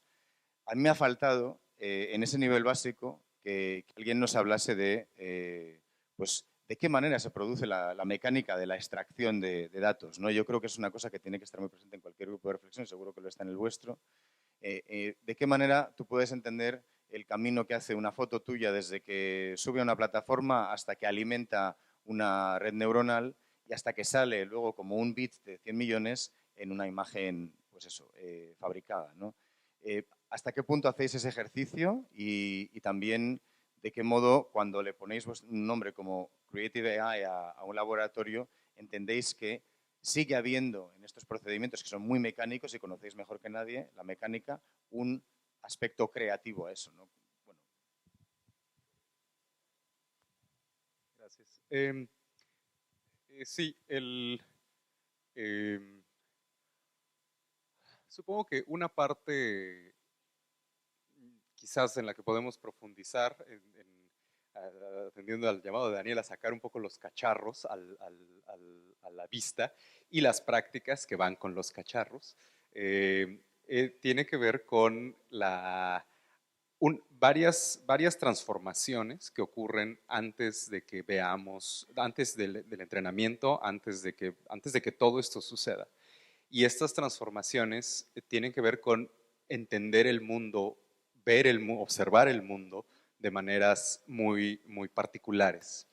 a mí me ha faltado, en ese nivel básico, que alguien nos hablase de, pues, de qué manera se produce la mecánica de la extracción de datos, ¿no? Yo creo que es una cosa que tiene que estar muy presente en cualquier grupo de reflexión, seguro que lo está en el vuestro. ¿De qué manera tú puedes entender el camino que hace una foto tuya desde que sube a una plataforma hasta que alimenta una red neuronal y hasta que sale luego como un bit de 100 millones en una imagen, pues eso, fabricada, ¿no? ¿Hasta qué punto hacéis ese ejercicio y también de qué modo cuando le ponéis un nombre como Creative AI a un laboratorio entendéis que sigue habiendo en estos procedimientos que son muy mecánicos y conocéis mejor que nadie la mecánica, un aspecto creativo a eso, ¿no? Bueno. Gracias. Sí, supongo que una parte quizás en la que podemos profundizar, atendiendo al llamado de Daniel a sacar un poco los cacharros a la vista y las prácticas que van con los cacharros, tiene que ver con varias transformaciones que ocurren antes de que veamos, antes del entrenamiento, antes de que todo esto suceda. Y estas transformaciones tienen que ver con entender el mundo, observar el mundo de maneras muy, muy particulares.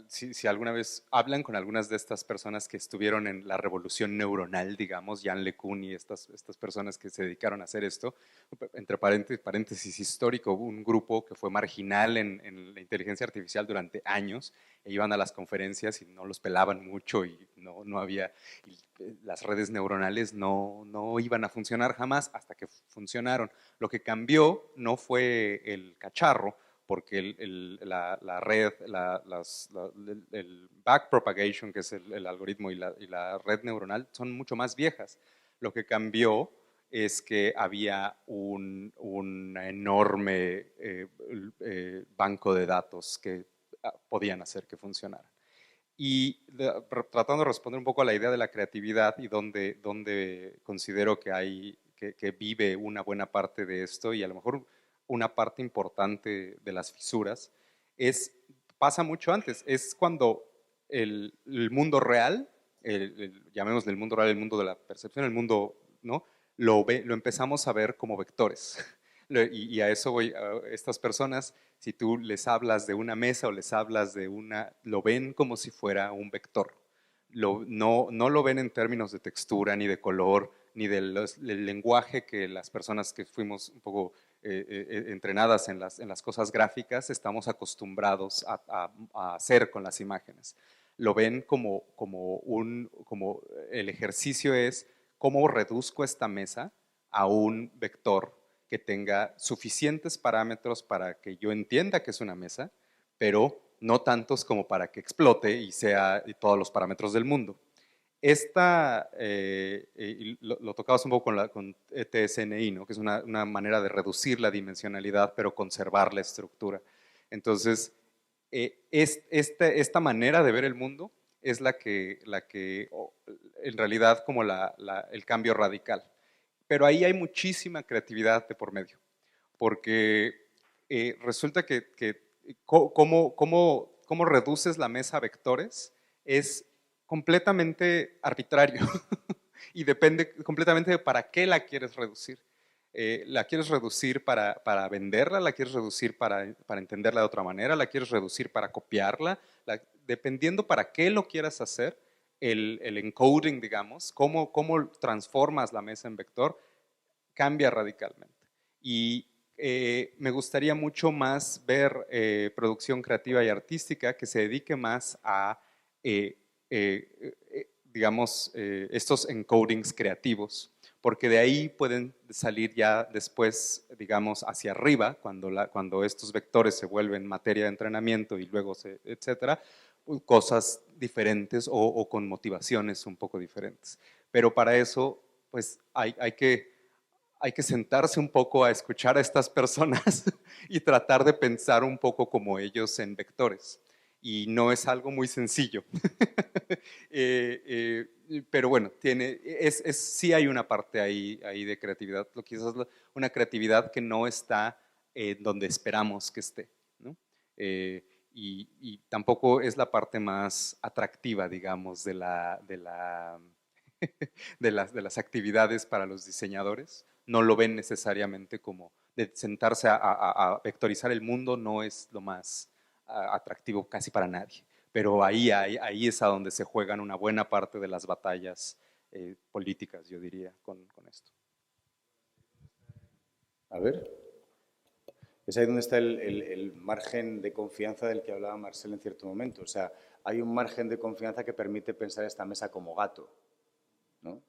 Si alguna vez hablan con algunas de estas personas que estuvieron en la revolución neuronal, digamos, Yann LeCun y estas personas que se dedicaron a hacer esto, entre paréntesis histórico, hubo un grupo que fue marginal en la inteligencia artificial durante años, e iban a las conferencias y no los pelaban mucho y no había, las redes neuronales no iban a funcionar jamás hasta que funcionaron. Lo que cambió no fue el cacharro, porque la red, el backpropagation, que es el algoritmo, y la red neuronal son mucho más viejas. Lo que cambió es que había un enorme banco de datos que podían hacer que funcionaran. Y tratando de responder un poco a la idea de la creatividad y donde considero que vive una buena parte de esto, y a lo mejor una parte importante de las fisuras, pasa mucho antes, es cuando el mundo real, llamémosle el mundo real, el mundo de la percepción, el mundo, ¿no? Lo empezamos a ver como vectores. Y a eso voy, a estas personas, si tú les hablas de una mesa o les hablas lo ven como si fuera un vector. No lo ven en términos de textura, ni de color, ni del lenguaje que las personas que fuimos un poco entrenadas en las cosas gráficas estamos acostumbrados a hacer con las imágenes. Lo ven como el ejercicio es cómo reduzco esta mesa a un vector que tenga suficientes parámetros para que yo entienda que es una mesa, pero no tantos como para que explote y sea todos los parámetros del mundo. Lo tocabas un poco con TSNI, ¿no? Que es una manera de reducir la dimensionalidad, pero conservar la estructura. Entonces, esta manera de ver el mundo es la que en realidad como el cambio radical. Pero ahí hay muchísima creatividad de por medio, porque resulta que cómo reduces la mesa a vectores es completamente arbitrario y depende completamente de para qué la quieres reducir. ¿La quieres reducir para venderla? ¿La quieres reducir para entenderla de otra manera? ¿La quieres reducir para copiarla? Dependiendo para qué lo quieras hacer, el encoding, digamos, cómo transformas la mesa en vector, cambia radicalmente. Y me gustaría mucho más ver producción creativa y artística que se dedique más a, digamos, estos encodings creativos, porque de ahí pueden salir ya después, digamos, hacia arriba, cuando estos vectores se vuelven materia de entrenamiento y luego, etcétera, cosas diferentes o con motivaciones un poco diferentes. Pero para eso, pues hay que sentarse un poco a escuchar a estas personas y tratar de pensar un poco como ellos en vectores. Y no es algo muy sencillo. Pero bueno, sí hay una parte ahí de creatividad, quizás una creatividad que no está donde esperamos que esté, ¿no? Y tampoco es la parte más atractiva, digamos, de las actividades para los diseñadores. No lo ven necesariamente como de sentarse a vectorizar el mundo, no es lo más atractivo casi para nadie. Pero ahí es a donde se juegan una buena parte de las batallas políticas, yo diría, con esto. A ver. Es ahí donde está el margen de confianza del que hablaba Marcel en cierto momento. O sea, hay un margen de confianza que permite pensar esta mesa como gato, ¿no?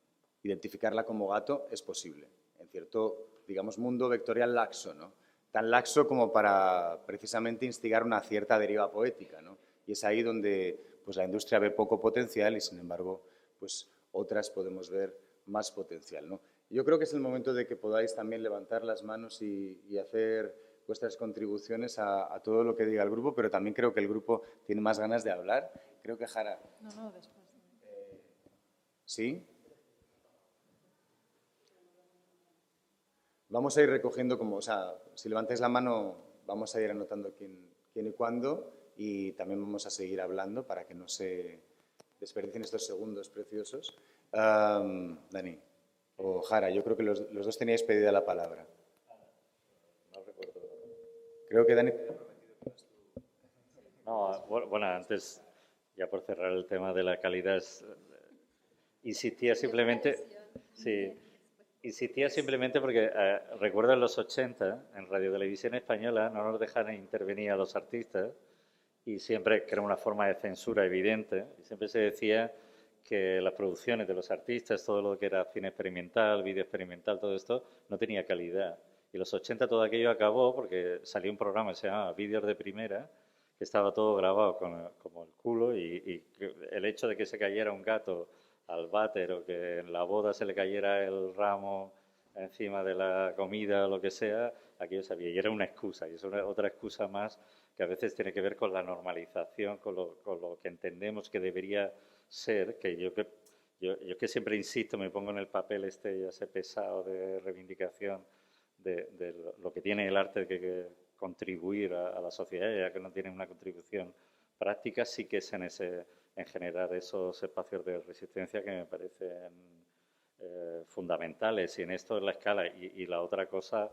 Identificarla como gato es posible, en cierto, digamos, mundo vectorial laxo, ¿no? Tan laxo como para precisamente instigar una cierta deriva poética, ¿no? Y es ahí donde pues, la industria ve poco potencial y, sin embargo, pues, otras podemos ver más potencial, ¿no? Yo creo que es el momento de que podáis también levantar las manos y hacer vuestras contribuciones a todo lo que diga el grupo, pero también creo que el grupo tiene más ganas de hablar. Creo que Jara... No, después. ¿Sí? Vamos a ir recogiendo como, o sea, si levantáis la mano, vamos a ir anotando quién y cuándo y también vamos a seguir hablando para que no se desperdicien estos segundos preciosos. Dani o Jara, yo creo que los dos teníais pedida la palabra. No recuerdo. Creo que Dani... No, bueno, antes, ya por cerrar el tema de la calidad, insistía simplemente... Sí. Insistía simplemente porque recuerdo en los 80, en Radio Televisión Española, no nos dejaban intervenir a los artistas y siempre, que era una forma de censura evidente, y siempre se decía que las producciones de los artistas, todo lo que era cine experimental, vídeo experimental, todo esto, no tenía calidad. Y en los 80 todo aquello acabó porque salió un programa que se llamaba Vídeos de Primera, que estaba todo grabado como el culo y el hecho de que se cayera un gato al váter o que en la boda se le cayera el ramo encima de la comida o lo que sea, aquello sabía. Y era una excusa, y es otra excusa más que a veces tiene que ver con la normalización, con lo que entendemos que debería ser, que yo que siempre insisto, me pongo en el papel ya sé pesado de reivindicación de lo que tiene el arte que contribuir a la sociedad, ya que no tiene una contribución práctica, sí que es en generar esos espacios de resistencia que me parecen fundamentales. Y en esto es la escala. Y la otra cosa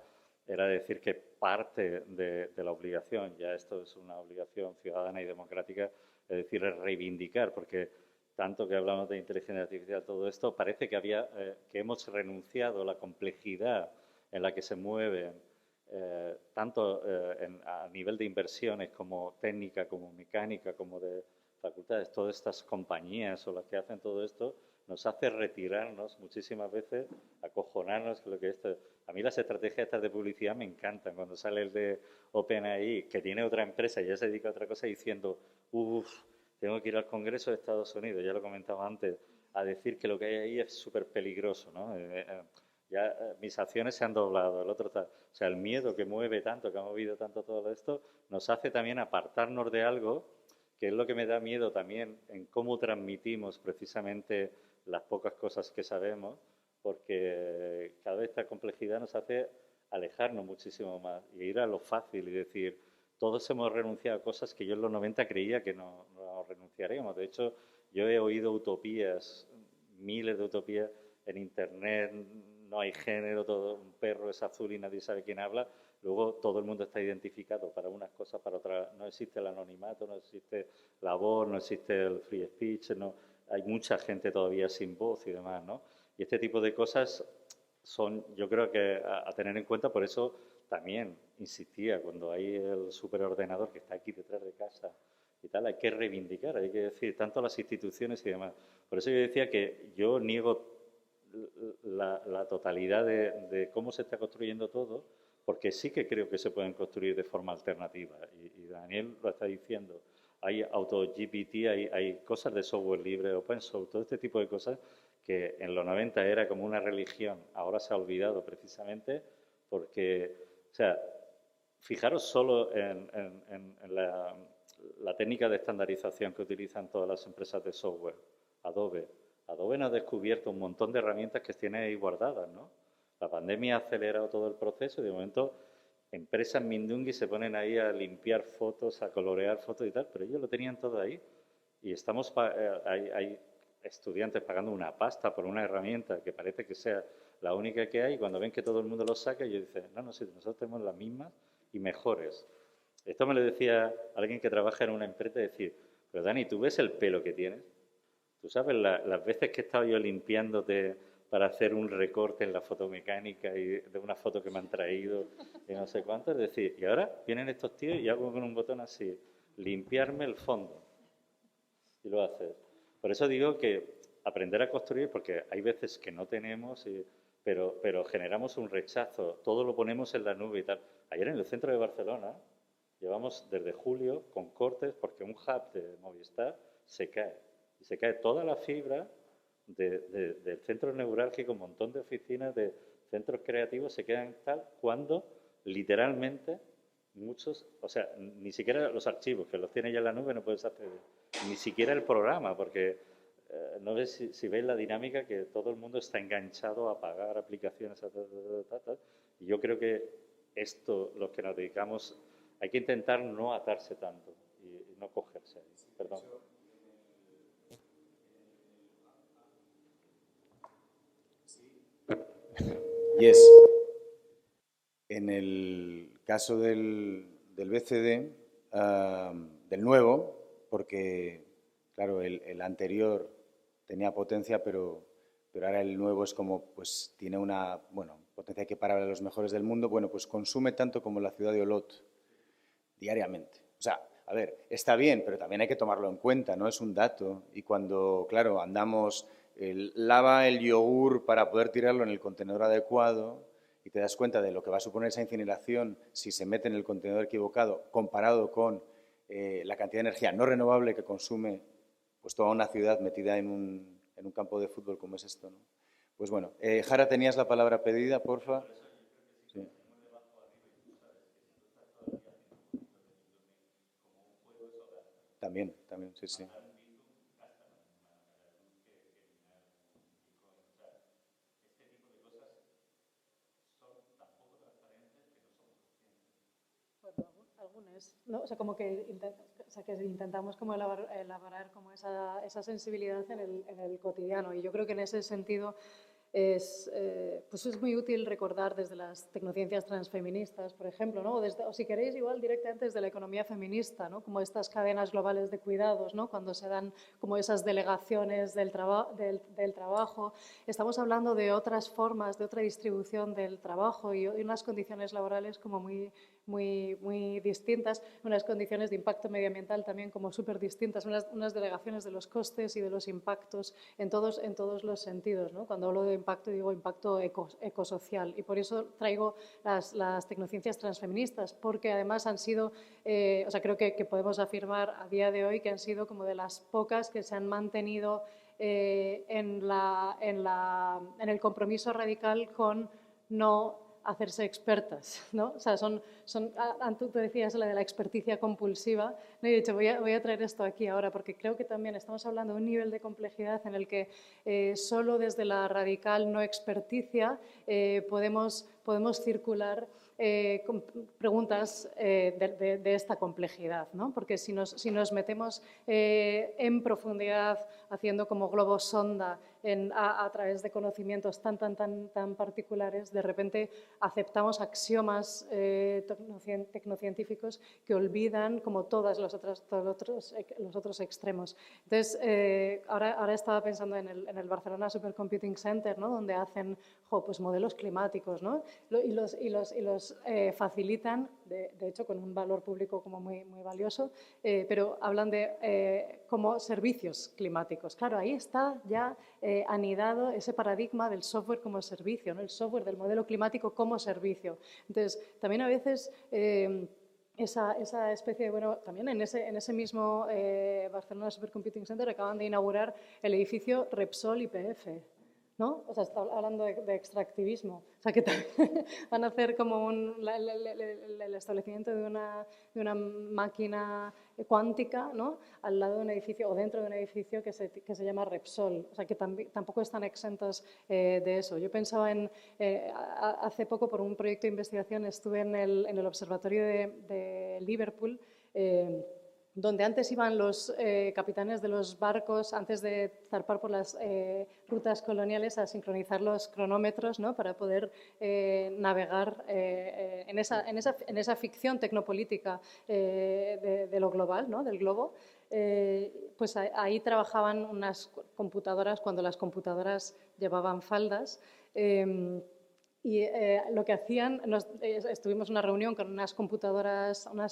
era decir que parte de la obligación, ya esto es una obligación ciudadana y democrática, es decir, es reivindicar, porque tanto que hablamos de inteligencia artificial, todo esto, parece que hemos renunciado a la complejidad en la que se mueven, tanto a nivel de inversiones como técnica, como mecánica, como de facultades, todas estas compañías o las que hacen todo esto, nos hace retirarnos muchísimas veces, acojonarnos, A mí las estrategias estas de publicidad me encantan. Cuando sale el de OpenAI, que tiene otra empresa y ya se dedica a otra cosa, diciendo, tengo que ir al Congreso de Estados Unidos, ya lo comentaba antes, a decir que lo que hay ahí es súper peligroso, ¿no? Mis acciones se han doblado, el otro tal. O sea, el miedo que mueve tanto, que ha movido tanto todo esto, nos hace también apartarnos de algo, que es lo que me da miedo también en cómo transmitimos precisamente las pocas cosas que sabemos, porque cada vez esta complejidad nos hace alejarnos muchísimo más y ir a lo fácil y decir, todos hemos renunciado a cosas que yo en los 90 creía que no renunciaríamos. De hecho, yo he oído utopías, miles de utopías en Internet, no hay género, todo un perro es azul y nadie sabe quién habla. Luego todo el mundo está identificado para unas cosas, para otras. No existe el anonimato, no existe la voz, no existe el free speech, no. Hay mucha gente todavía sin voz y demás, ¿no? Y este tipo de cosas son, yo creo que a tener en cuenta, por eso también insistía, cuando hay el superordenador que está aquí detrás de casa y tal, hay que reivindicar, hay que decir, tanto las instituciones y demás. Por eso yo decía que yo niego la totalidad de cómo se está construyendo todo, porque sí que creo que se pueden construir de forma alternativa. Y Daniel lo está diciendo. Hay AutoGPT, hay cosas de software libre, open source, todo este tipo de cosas que en los 90 era como una religión, ahora se ha olvidado precisamente porque, o sea, fijaros solo en la técnica de estandarización que utilizan todas las empresas de software, Adobe. Adobe nos ha descubierto un montón de herramientas que tiene ahí guardadas, ¿no? La pandemia ha acelerado todo el proceso y de momento empresas mindungui se ponen ahí a limpiar fotos, a colorear fotos y tal, pero ellos lo tenían todo ahí. Y hay estudiantes pagando una pasta por una herramienta que parece que sea la única que hay, y cuando ven que todo el mundo lo saca, ellos dicen, no, sí, nosotros tenemos las mismas y mejores. Esto me lo decía alguien que trabaja en una empresa, decir, pero Dani, ¿tú ves el pelo que tienes? ¿Tú sabes las veces que he estado yo limpiándote para hacer un recorte en la fotomecánica y de una foto que me han traído y no sé cuánto? Es decir, y ahora vienen estos tíos y hago con un botón así, limpiarme el fondo. Y lo haces. Por eso digo que aprender a construir, porque hay veces que no tenemos, pero generamos un rechazo, todo lo ponemos en la nube y tal. Ayer en el centro de Barcelona llevamos desde julio con cortes porque un hub de Movistar se cae. Y se cae toda la fibra del centro neurálgico, un montón de oficinas, de centros creativos se quedan tal cuando literalmente muchos, o sea, ni siquiera los archivos que los tiene ya en la nube no puedes acceder, ni siquiera el programa, porque no ves si veis la dinámica que todo el mundo está enganchado a pagar aplicaciones, y yo creo que esto, los que nos dedicamos, hay que intentar no atarse tanto y no cogerse ahí. Perdón. Yes. En el caso del BCD, del nuevo, porque, claro, el anterior tenía potencia, pero ahora el nuevo es como, pues, tiene una, bueno, potencia equiparable a los mejores del mundo, bueno, pues consume tanto como la ciudad de Olot, diariamente. O sea, a ver, está bien, pero también hay que tomarlo en cuenta, ¿no? Es un dato. Y cuando, claro, andamos, lava el yogur para poder tirarlo en el contenedor adecuado y te das cuenta de lo que va a suponer esa incineración si se mete en el contenedor equivocado comparado con la cantidad de energía no renovable que consume pues toda una ciudad metida en un campo de fútbol como es esto, ¿no? Pues bueno, Jara, tenías la palabra pedida, porfa. Sí. También, sí, sí. ¿No? O sea, como que, intentamos como elaborar como esa sensibilidad en el cotidiano, y yo creo que en ese sentido pues es muy útil recordar desde las tecnociencias transfeministas, por ejemplo, ¿no? O si queréis igual directamente desde la economía feminista, ¿no? Como estas cadenas globales de cuidados, ¿no? Cuando se dan como esas delegaciones del trabajo, estamos hablando de otras formas, de otra distribución del trabajo y unas condiciones laborales como muy distintas, unas condiciones de impacto medioambiental también como súper distintas, unas delegaciones de los costes y de los impactos en todos los sentidos, ¿no? Cuando hablo de impacto, digo impacto ecosocial. Y por eso traigo las tecnociencias transfeministas, porque además han sido, o sea, creo que podemos afirmar a día de hoy que han sido como de las pocas que se han mantenido en el compromiso radical con no hacerse expertas, ¿no? O sea, tú decías la de la experticia compulsiva, ¿no? Y he dicho, voy a traer esto aquí ahora, porque creo que también estamos hablando de un nivel de complejidad en el que solo desde la radical no experticia podemos circular con preguntas de esta complejidad, ¿no? Porque si nos metemos en profundidad, haciendo como globo sonda a través de conocimientos tan particulares, de repente aceptamos axiomas tecnocientíficos que olvidan como todos los otros extremos. Entonces, ahora estaba pensando en el Barcelona Supercomputing Center, ¿no? Donde hacen pues modelos climáticos, ¿no? Y los facilitan, de hecho, con un valor público como muy valioso, pero hablan de como servicios climáticos. Claro, ahí está ya anidado ese paradigma del software como servicio, ¿no? El software del modelo climático como servicio. Entonces, también a veces esa especie de, bueno, también en ese mismo Barcelona Supercomputing Center acaban de inaugurar el edificio Repsol YPF, ¿no? O sea, está hablando de extractivismo. O sea, que también van a hacer como el establecimiento de una máquina cuántica, ¿no? Al lado de un edificio o dentro de un edificio que se llama Repsol. O sea, que tampoco están exentos de eso. Yo pensaba hace poco por un proyecto de investigación estuve en el observatorio de Liverpool, donde antes iban los capitanes de los barcos, antes de zarpar por las rutas coloniales, a sincronizar los cronómetros, ¿no? Para poder navegar en esa ficción tecnopolítica de lo global, ¿no? Del globo. Pues ahí trabajaban unas computadoras cuando las computadoras llevaban faldas. Y lo que hacían, estuvimos en una reunión con unas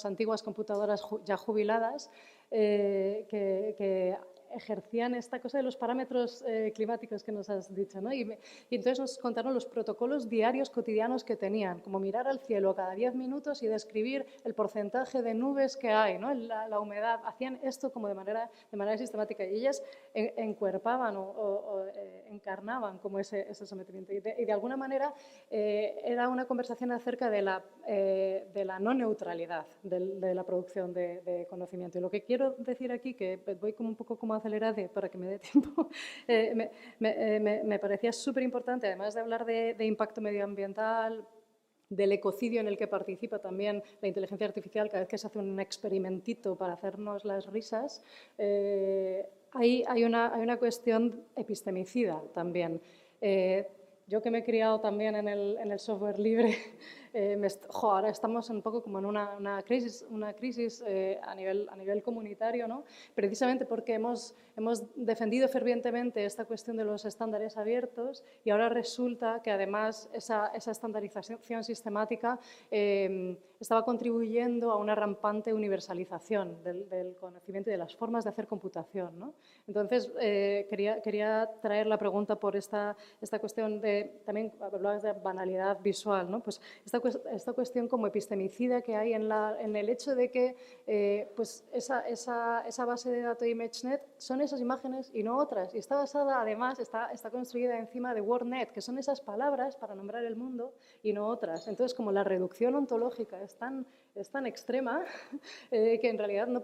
antiguas computadoras ya jubiladas que ejercían esta cosa de los parámetros climáticos que nos has dicho, ¿no? Y entonces nos contaron los protocolos diarios cotidianos que tenían, como mirar al cielo cada 10 minutos y describir el porcentaje de nubes que hay, ¿no? La humedad. Hacían esto como de manera sistemática y ellas encuerpaban o encarnaban como ese sometimiento. Y de alguna manera era una conversación acerca de la no neutralidad de la producción de conocimiento. Y lo que quiero decir aquí, que voy como un poco como acelerade para que me dé tiempo, me parecía súper importante, además de hablar de impacto medioambiental, del ecocidio en el que participa también la inteligencia artificial cada vez que se hace un experimentito para hacernos las risas, hay una cuestión epistemicida también. Yo que me he criado también en el software libre, ahora estamos un poco como en una crisis a nivel comunitario, ¿no? Precisamente porque hemos defendido fervientemente esta cuestión de los estándares abiertos y ahora resulta que además esa estandarización sistemática estaba contribuyendo a una rampante universalización del conocimiento y de las formas de hacer computación, ¿no? Entonces, quería traer la pregunta por esta cuestión de, también hablabas de banalidad visual, ¿no? Pues esta cuestión como epistemicida que hay en el hecho de que pues esa base de datos ImageNet son esas imágenes y no otras. Y está basada, además, está construida encima de WordNet, que son esas palabras para nombrar el mundo y no otras. Entonces, como la reducción ontológica es tan extrema que en realidad no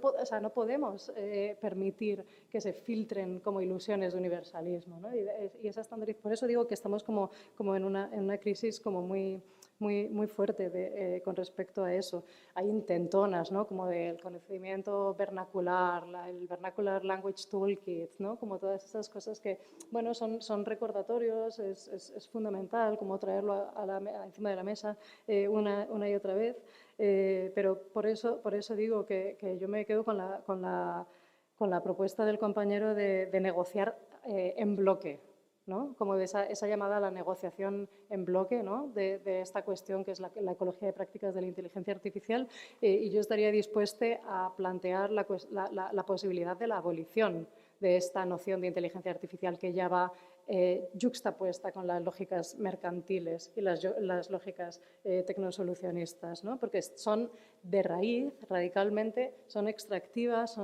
podemos permitir que se filtren como ilusiones de universalismo, ¿no? Y esa estandarización, por eso digo que estamos como en una crisis como muy fuerte con respecto a eso. Hay intentonas, ¿no? Como del conocimiento vernacular, el Vernacular Language Toolkit, ¿no? Como todas esas cosas que, bueno, son recordatorios, es fundamental como traerlo encima de la mesa una y otra vez, pero por eso digo que yo me quedo con la propuesta del compañero de negociar en bloque, ¿no? Como de esa llamada a la negociación en bloque, ¿no? de esta cuestión que es la ecología de prácticas de la inteligencia artificial, y yo estaría dispuesta a plantear la posibilidad de la abolición de esta noción de inteligencia artificial que ya va yuxtapuesta con las lógicas mercantiles y las lógicas tecnosolucionistas, ¿no? Porque son de raíz, radicalmente, son extractivas,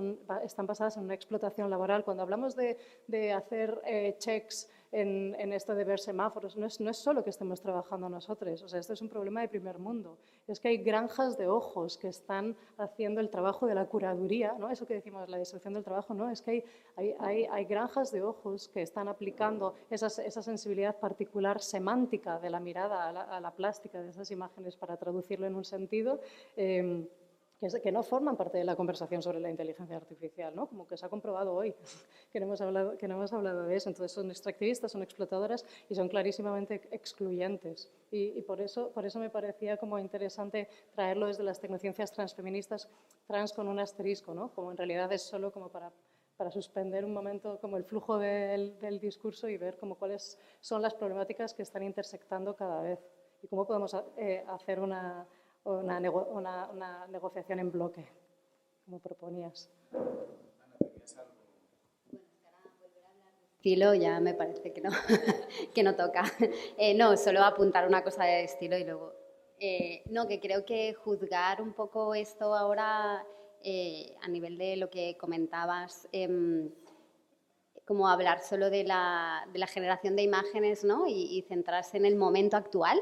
están basadas en una explotación laboral. Cuando hablamos de hacer checks en esto de ver semáforos, no es solo que estemos trabajando nosotros, o sea, esto es un problema de primer mundo. Es que hay granjas de ojos que están haciendo el trabajo de la curaduría, ¿no? Eso que decimos, la destrucción del trabajo, ¿no? Es que hay granjas de ojos que están aplicando esa sensibilidad particular semántica de la mirada a la plástica de esas imágenes para traducirlo en un sentido que no forman parte de la conversación sobre la inteligencia artificial, ¿no? Como que se ha comprobado hoy, que no hemos hablado de eso. Entonces son extractivistas, son explotadoras y son clarísimamente excluyentes. Y por eso me parecía como interesante traerlo desde las tecnociencias transfeministas, trans con un asterisco, ¿no? Como en realidad es solo como para suspender un momento como el flujo del discurso y ver como cuáles son las problemáticas que están intersectando cada vez y cómo podemos hacer una negociación en bloque, como proponías. Estilo ya me parece que no, que no toca. No, solo apuntar una cosa de estilo y luego... no, que creo que juzgar un poco esto ahora a nivel de lo que comentabas, como hablar solo de la generación de imágenes, ¿no? y centrarse en el momento actual,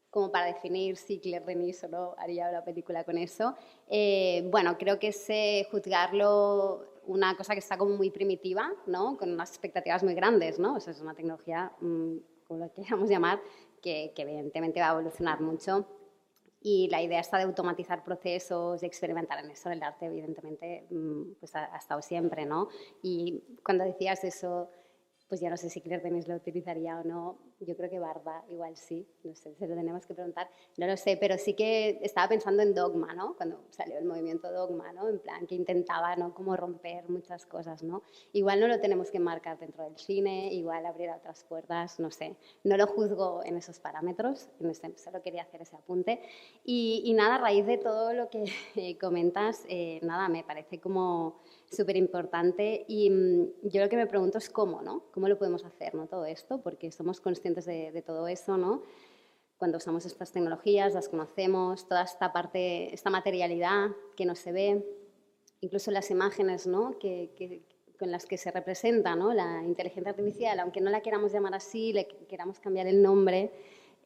como para definir si Claire Denis o no haría una película con eso. Bueno, creo que es juzgarlo una cosa que está como muy primitiva, ¿no? Con unas expectativas muy grandes, ¿no? O sea, es una tecnología, como lo queramos llamar, que evidentemente va a evolucionar mucho. Y la idea está de automatizar procesos, de experimentar en eso. El arte, evidentemente, pues ha estado siempre, ¿no? Y cuando decías eso, pues ya no sé si Claire Denis lo utilizaría o no. Yo creo que Barda igual sí, no sé, se lo tenemos que preguntar. No lo sé, pero sí que estaba pensando en Dogma, ¿no? Cuando salió el movimiento Dogma, ¿no? En plan, que intentaba, ¿no? Como romper muchas cosas, ¿no? Igual no lo tenemos que marcar dentro del cine, igual abrir otras puertas, no sé. No lo juzgo en esos parámetros, solo quería hacer ese apunte. Y nada, a raíz de todo lo que comentas, nada, me parece como súper importante y yo lo que me pregunto es cómo, ¿no? ¿Cómo lo podemos hacer, ¿no? Todo esto, porque somos conscientes de todo eso, ¿no? Cuando usamos estas tecnologías, las conocemos, toda esta parte, esta materialidad que no se ve, incluso las imágenes, ¿no? Con las que se representa, ¿no? La inteligencia artificial, aunque no la queramos llamar así, le queramos cambiar el nombre,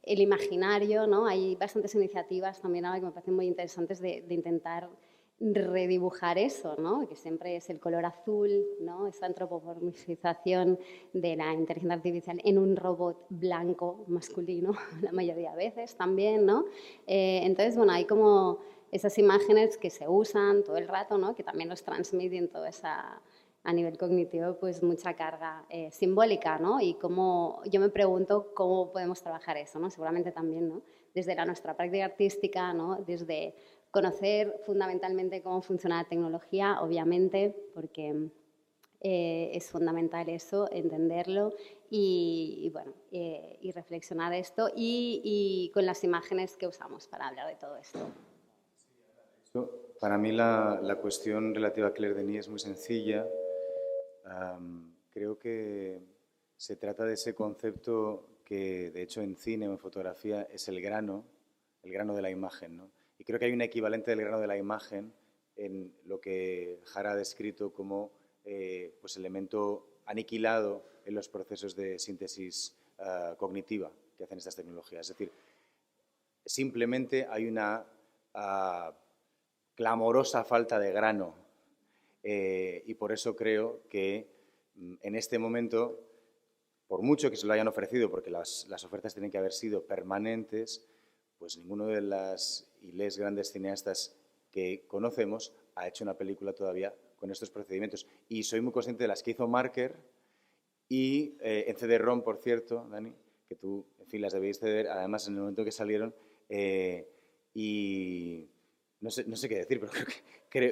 el imaginario, ¿no? Hay bastantes iniciativas también ahora que me parecen muy interesantes de intentar redibujar eso, ¿no? Que siempre es el color azul, ¿no? Esa antropomorfización de la inteligencia artificial en un robot blanco masculino, la mayoría de veces también, ¿no? Entonces, bueno, hay como esas imágenes que se usan todo el rato, ¿no? Que también nos transmiten toda esa, a nivel cognitivo, pues mucha carga simbólica, ¿no? Y cómo, yo me pregunto cómo podemos trabajar eso, ¿no? Seguramente también, ¿no? Desde nuestra práctica artística, ¿no? Desde conocer fundamentalmente cómo funciona la tecnología, obviamente, porque es fundamental eso, entenderlo y bueno, y reflexionar esto y con las imágenes que usamos para hablar de todo esto. Para mí la cuestión relativa a Claire Denis es muy sencilla. Creo que se trata de ese concepto que, de hecho, en cine o en fotografía es el grano de la imagen, ¿no? Y creo que hay un equivalente del grano de la imagen en lo que Jara ha descrito como pues elemento aniquilado en los procesos de síntesis cognitiva que hacen estas tecnologías. Es decir, simplemente hay una clamorosa falta de grano y por eso creo que en este momento, por mucho que se lo hayan ofrecido, porque las ofertas tienen que haber sido permanentes, pues ninguno de las y les grandes cineastas que conocemos ha hecho una película todavía con estos procedimientos. Y soy muy consciente de las que hizo Marker y en CD-ROM, por cierto, Dani, que tú, en fin, las debéis ceder, además en el momento que salieron, y no sé qué decir, pero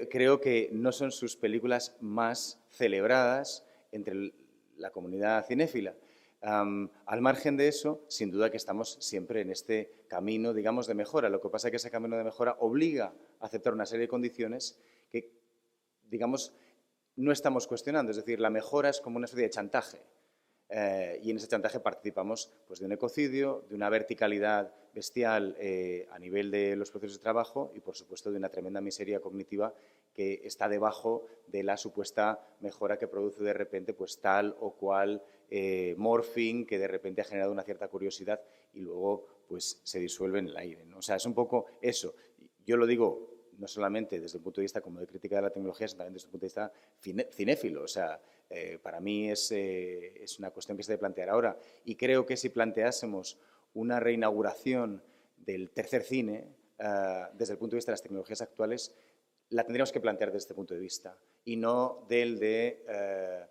creo que no son sus películas más celebradas entre la comunidad cinéfila. Al margen de eso, sin duda que estamos siempre en este camino, digamos, de mejora. Lo que pasa es que ese camino de mejora obliga a aceptar una serie de condiciones que, digamos, no estamos cuestionando. Es decir, la mejora es como una especie de chantaje. y en ese chantaje participamos pues, de un ecocidio, de una verticalidad bestial a nivel de los procesos de trabajo y, por supuesto, de una tremenda miseria cognitiva que está debajo de la supuesta mejora que produce de repente pues, tal o cual morphing que de repente ha generado una cierta curiosidad y luego pues, se disuelve en el aire, ¿no? O sea, es un poco eso. Yo lo digo no solamente desde el punto de vista como de crítica de la tecnología, sino también desde el punto de vista cinéfilo. O sea, para mí es una cuestión que se debe plantear ahora. Y creo que si planteásemos una reinauguración del tercer cine desde el punto de vista de las tecnologías actuales, la tendríamos que plantear desde este punto de vista y no del de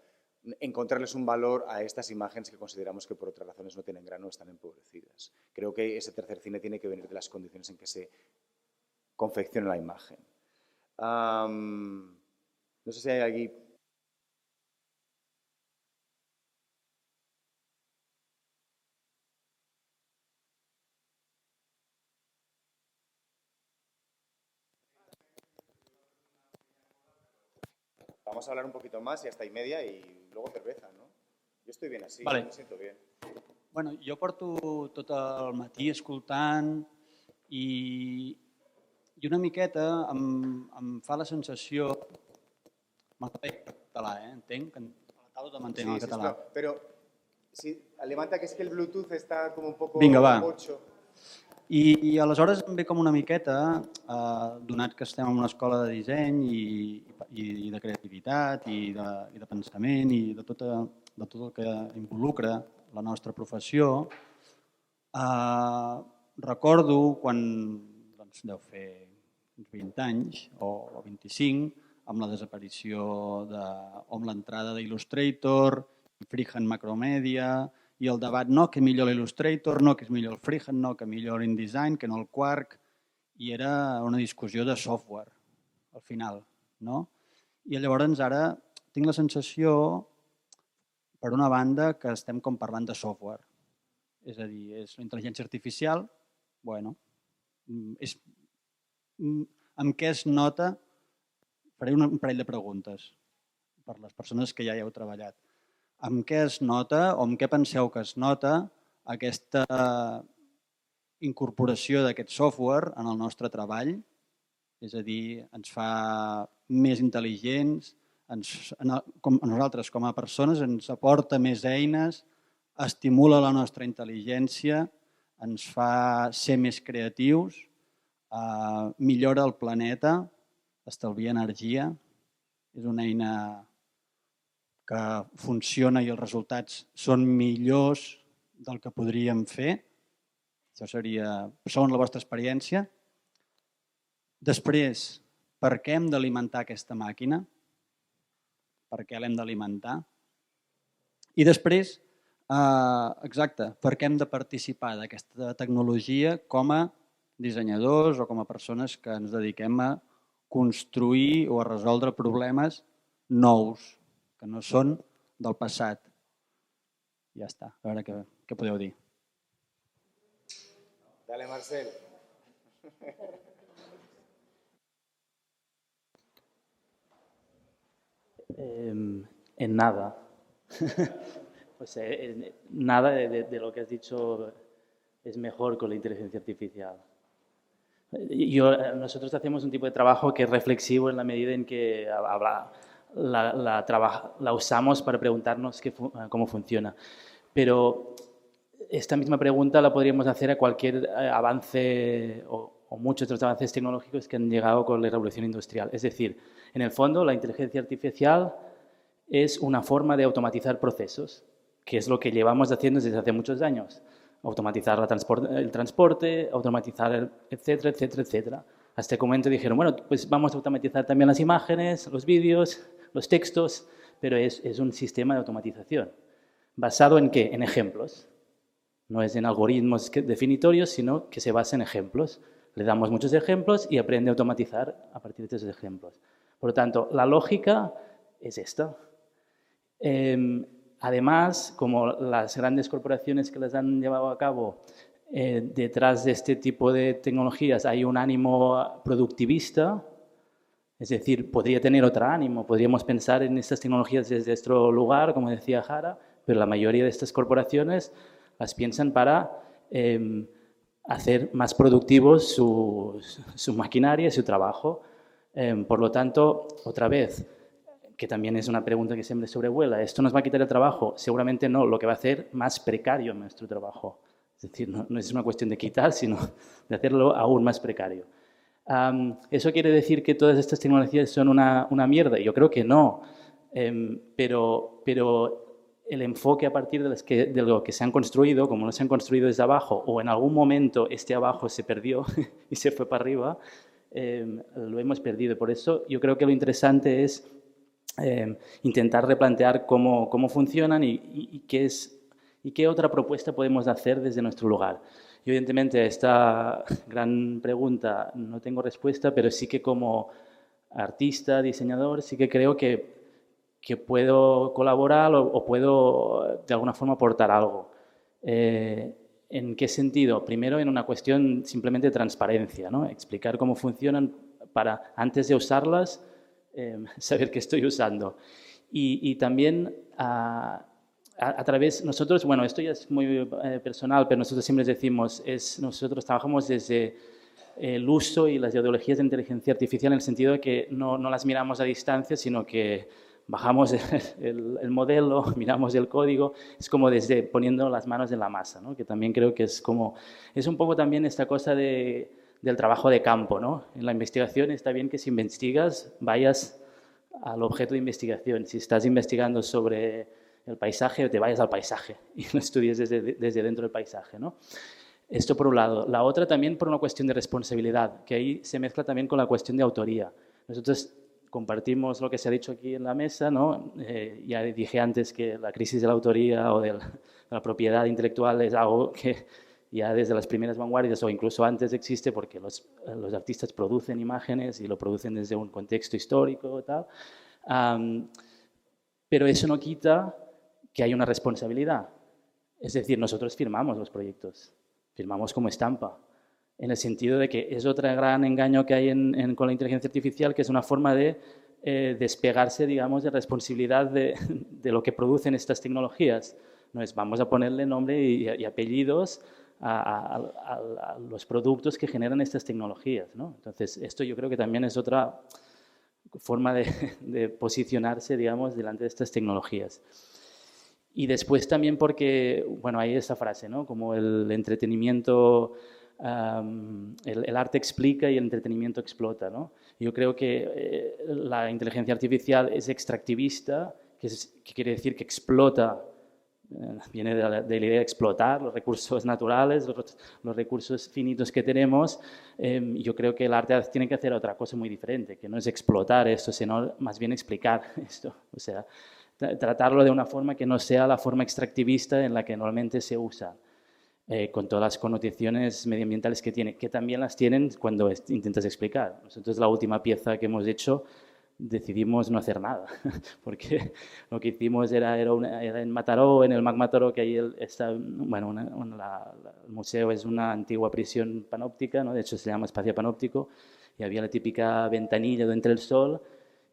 encontrarles un valor a estas imágenes que consideramos que por otras razones no tienen grano o están empobrecidas. Creo que ese tercer cine tiene que venir de las condiciones en que se confecciona la imagen. No sé si hay aquí... Vamos a hablar un poquito más y hasta y media y luego cerveza, ¿no? Jo estoy bien así, vale. me siento bien. Bueno, jo porto tot el matí escoltant i una miqueta em fa la sensació... Català, entenc, que a la taula també entenc el català. Sí, però si levanta que és que el Bluetooth està com un poco... Vinga, va. Bocho. I aleshores em ve com una miqueta, donat que estem en una escola de disseny i de creativitat i de pensament i de tot el que involucra la nostra professió, recordo quan deu fer uns 20 anys o 25, amb la desaparició o amb l'entrada d'Illustrator, Freehand Macromedia, i el debat no, que millor l'Illustrator, no, que és millor el Freehand, no, que millor l'InDesign, que no el Quark, i era una discussió de software, al final, no? I llavors ara tinc la sensació, per una banda, que estem com parlant de software. És a dir, és la intel·ligència artificial, bueno, amb què es nota? Faré un parell de preguntes per les persones que ja hi heu treballat. Amb què es nota o amb què penseu que es nota aquesta incorporació d'aquest software en el nostre treball? És a dir, ens fa més intel·ligents, a nosaltres com a persones ens aporta més eines, estimula la nostra intel·ligència, ens fa ser més creatius, millora el planeta, estalvia energia, és una eina que funciona i els resultats són millors del que podríem fer. Això seria, segons la vostra experiència. Després, per què hem d'alimentar aquesta màquina? Per què l'hem d'alimentar? I després, exacte, per què hem de participar d'aquesta tecnologia com a dissenyadors o com a persones que ens dediquem a construir o a resoldre problemes nous, que no són del passat. Ja està, a veure què podeu dir. Dale, Marcel. En nada. Pues, nada de lo que has dicho es mejor con la inteligencia artificial. Nosotros hacemos un tipo de trabajo que es reflexivo en la medida en que la usamos para preguntarnos cómo funciona. Pero esta misma pregunta la podríamos hacer a cualquier avance o muchos otros avances tecnológicos que han llegado con la revolución industrial. Es decir, en el fondo, la inteligencia artificial es una forma de automatizar procesos, que es lo que llevamos haciendo desde hace muchos años. Automatizar el transporte, automatizar etcétera, etcétera, etcétera. Hasta el momento dijeron, bueno, pues vamos a automatizar también las imágenes, los vídeos, los textos, pero es un sistema de automatización. ¿Basado en qué? En ejemplos. No es en algoritmos definitorios, sino que se basa en ejemplos. Le damos muchos ejemplos y aprende a automatizar a partir de esos ejemplos. Por lo tanto, la lógica es esta. Además, como las grandes corporaciones que las han llevado a cabo, detrás de este tipo de tecnologías hay un ánimo productivista, es decir, podría tener otro ánimo, podríamos pensar en estas tecnologías desde nuestro lugar, como decía Jara, pero la mayoría de estas corporaciones las piensan para hacer más productivos su maquinaria y su trabajo. Por lo tanto, otra vez, que también es una pregunta que siempre sobrevuela, ¿esto nos va a quitar el trabajo? Seguramente no, lo que va a hacer más precario nuestro trabajo. Es decir, no es una cuestión de quitar, sino de hacerlo aún más precario. ¿Eso quiere decir que todas estas tecnologías son una mierda? Yo creo que no, pero el enfoque a partir de lo que se han construido, como no se han construido desde abajo, o en algún momento este abajo se perdió y se fue para arriba, lo hemos perdido. Por eso yo creo que lo interesante es intentar replantear cómo funcionan y qué otra propuesta podemos hacer desde nuestro lugar. Y evidentemente a esta gran pregunta no tengo respuesta, pero sí que como artista, diseñador, sí que creo que puedo colaborar o puedo de alguna forma aportar algo. ¿En qué sentido? Primero en una cuestión simplemente de transparencia, ¿no? Explicar cómo funcionan para, antes de usarlas, saber qué estoy usando. Y también a través, nosotros, bueno, esto ya es muy personal, pero nosotros siempre decimos, nosotros trabajamos desde el uso y las ideologías de inteligencia artificial en el sentido de que no las miramos a distancia, sino que bajamos el modelo, miramos el código, es como desde poniendo las manos en la masa, ¿no? Que también creo que es un poco también esta cosa del trabajo de campo, ¿no? En la investigación está bien que si investigas vayas al objeto de investigación. Si estás investigando sobre el paisaje, te vayas al paisaje y lo estudies desde dentro del paisaje, ¿no? Esto por un lado. La otra también por una cuestión de responsabilidad, que ahí se mezcla también con la cuestión de autoría. Nosotros compartimos lo que se ha dicho aquí en la mesa, ¿no? Ya dije antes que la crisis de la autoría o de la propiedad intelectual es algo que ya desde las primeras vanguardias o incluso antes existe porque los artistas producen imágenes y lo producen desde un contexto histórico y tal. Pero eso no quita que hay una responsabilidad. Es decir, nosotros firmamos los proyectos, firmamos como estampa, en el sentido de que es otro gran engaño que hay con la inteligencia artificial, que es una forma de despegarse, digamos, de responsabilidad de lo que producen estas tecnologías. No es, vamos a ponerle nombre y apellidos a los productos que generan estas tecnologías, ¿no? Entonces, esto yo creo que también es otra forma de posicionarse, digamos, delante de estas tecnologías. Y después también porque, bueno, hay esa frase, ¿no? Como el entretenimiento, el arte explica y el entretenimiento explota, ¿no? Yo creo que la inteligencia artificial es extractivista, que quiere decir que explota, viene de la idea de explotar los recursos naturales, los recursos finitos que tenemos. Yo creo que el arte tiene que hacer otra cosa muy diferente, que no es explotar esto, sino más bien explicar esto. O sea, tratarlo de una forma que no sea la forma extractivista en la que normalmente se usa, con todas las connotaciones medioambientales que tiene, que también las tienen cuando intentas explicar. Nosotros la última pieza que hemos hecho decidimos no hacer nada, porque lo que hicimos era en Mataró, en el Mag Mataró, que ahí está, bueno, el museo es una antigua prisión panóptica, ¿no? De hecho se llama espacio panóptico, y había la típica ventanilla donde entra el sol,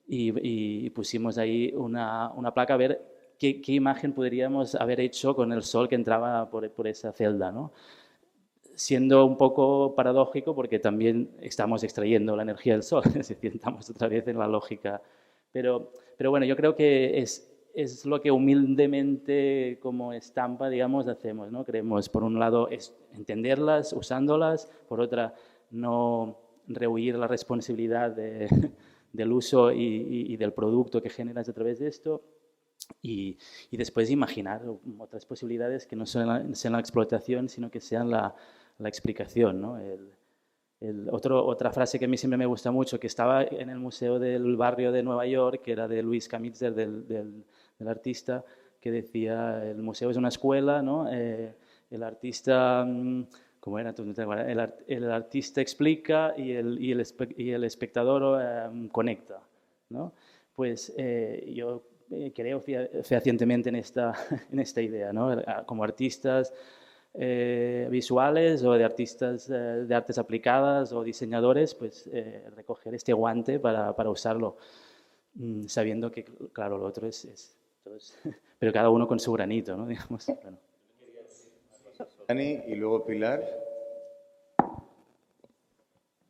y pusimos ahí una placa a ver qué imagen podríamos haber hecho con el sol que entraba por esa celda, ¿no? Siendo un poco paradójico porque también estamos extrayendo la energía del sol, es decir, estamos otra vez en la lógica. Pero bueno, yo creo que es lo que humildemente como estampa, digamos, hacemos, ¿no? Queremos, por un lado, entenderlas, usándolas, por otra, no rehuir la responsabilidad del uso y del producto que generas a través de esto. Y después imaginar otras posibilidades que no sean la explotación, sino que sean la explicación, ¿no? Otra frase que a mí siempre me gusta mucho, que estaba en el Museo del Barrio de Nueva York, que era de Luis Kamitzer, del artista, que decía, el museo es una escuela, ¿no? El artista, ¿cómo era? El artista explica y el espectador conecta, ¿no? Pues yo creo fehacientemente en esta idea, ¿no? Como artistas visuales o de artistas de artes aplicadas o diseñadores, pues recoger este guante para usarlo, sabiendo que, claro, lo otro es Entonces, pero cada uno con su granito, ¿no? Digamos, bueno. Dani y luego Pilar.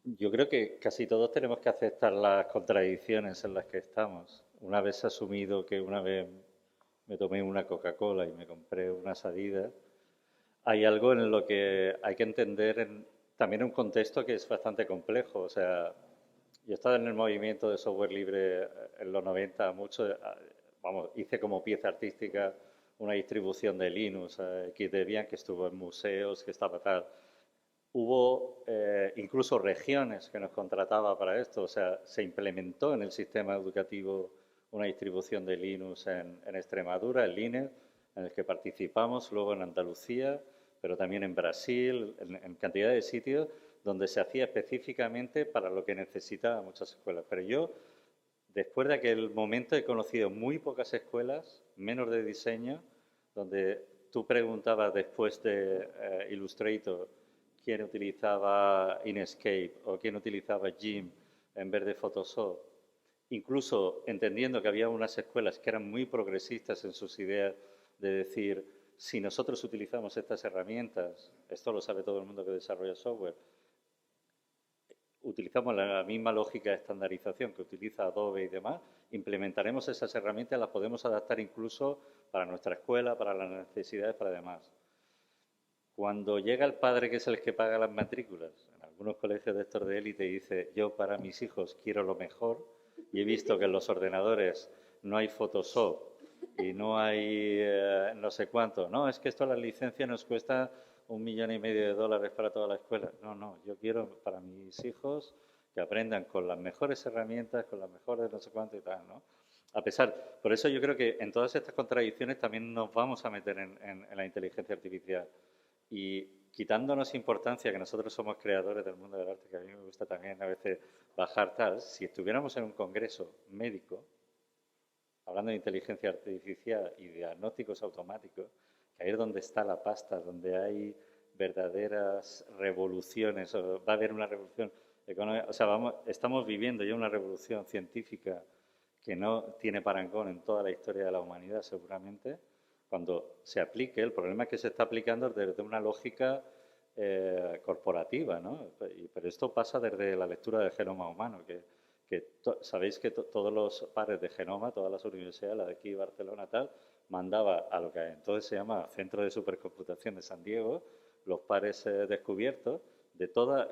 Yo creo que casi todos tenemos que aceptar las contradicciones en las que estamos. Una vez asumido que una vez me tomé una Coca-Cola y me compré unas Adidas, hay algo en lo que hay que entender también un contexto que es bastante complejo. O sea, yo he estado en el movimiento de software libre en los 90 mucho, vamos, hice como pieza artística una distribución de Linux, Xdebian, que estuvo en museos, que estaba tal. Hubo incluso regiones que nos contrataba para esto, o sea, se implementó en el sistema educativo una distribución de Linux en Extremadura, en Linux, en el que participamos, luego en Andalucía, pero también en Brasil, en cantidad de sitios donde se hacía específicamente para lo que necesitaban muchas escuelas. Pero yo, después de aquel momento, he conocido muy pocas escuelas, menos de diseño, donde tú preguntabas después de Illustrator quién utilizaba Inkscape o quién utilizaba GIMP en vez de Photoshop. Incluso entendiendo que había unas escuelas que eran muy progresistas en sus ideas de decir, si nosotros utilizamos estas herramientas, esto lo sabe todo el mundo que desarrolla software, utilizamos la misma lógica de estandarización que utiliza Adobe y demás, implementaremos esas herramientas, las podemos adaptar incluso para nuestra escuela, para las necesidades, para demás. Cuando llega el padre, que es el que paga las matrículas, en algunos colegios de estos de élite dice, yo para mis hijos quiero lo mejor, y he visto que en los ordenadores no hay Photoshop y no hay no sé cuánto. No, es que esto las licencias nos cuesta $1,5 millones para toda la escuela. No, yo quiero para mis hijos que aprendan con las mejores herramientas, con las mejores no sé cuánto y tal, ¿no? Por eso yo creo que en todas estas contradicciones también nos vamos a meter en la inteligencia artificial. Y quitándonos importancia, que nosotros somos creadores del mundo del arte, que a mí me gusta también a veces bajar tal, si estuviéramos en un congreso médico, hablando de inteligencia artificial y diagnósticos automáticos, que ahí es donde está la pasta, donde hay verdaderas revoluciones, o va a haber una revolución económica, o sea, estamos viviendo ya una revolución científica que no tiene parangón en toda la historia de la humanidad seguramente. Cuando se aplique, el problema es que se está aplicando desde una lógica corporativa, ¿no? Pero esto pasa desde la lectura del genoma humano, sabéis que todos los pares de genoma, todas las universidades, la de aquí, Barcelona, tal, mandaba a lo que entonces se llama Centro de Supercomputación de San Diego, los pares descubiertos,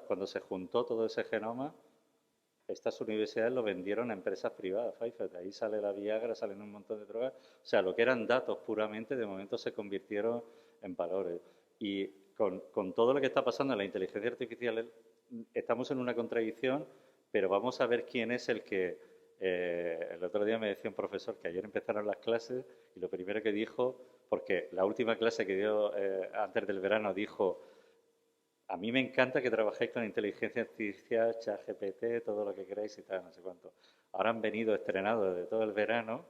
cuando se juntó todo ese genoma, estas universidades lo vendieron a empresas privadas, Pfizer, de ahí sale la Viagra, salen un montón de drogas, o sea, lo que eran datos puramente, de momento se convirtieron en valores. Y con todo lo que está pasando en la inteligencia artificial, estamos en una contradicción, pero vamos a ver quién es el que... el otro día me decía un profesor que ayer empezaron las clases y lo primero que dijo, porque la última clase que dio antes del verano dijo... A mí me encanta que trabajéis con inteligencia artificial, ChatGPT, todo lo que queráis y tal, no sé cuánto. Ahora han venido estrenados desde todo el verano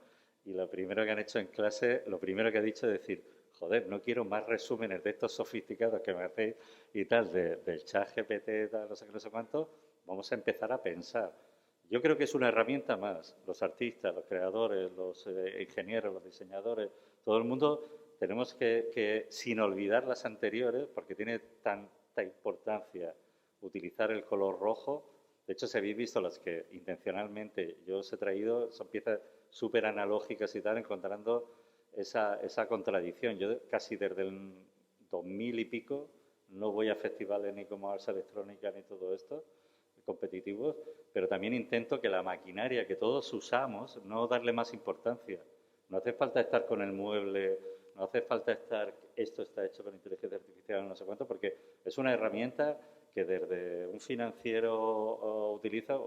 y lo primero que han hecho en clase, lo primero que ha dicho es decir, joder, no quiero más resúmenes de estos sofisticados que me hacéis y tal, del ChatGPT, tal, no sé cuánto, vamos a empezar a pensar. Yo creo que es una herramienta más. Los artistas, los creadores, los ingenieros, los diseñadores, todo el mundo tenemos que sin olvidar las anteriores, porque tiene tanta importancia utilizar el color rojo. De hecho, si habéis visto las que intencionalmente yo os he traído, son piezas súper analógicas y tal, encontrando esa contradicción. Yo casi desde el 2000 y pico no voy a festivales ni como Ars Electrónica ni todo esto, competitivos, pero también intento que la maquinaria que todos usamos, no darle más importancia. No hace falta estar con el mueble, no hace falta esto está hecho con inteligencia artificial, no sé cuánto, porque es una herramienta que desde un financiero utiliza,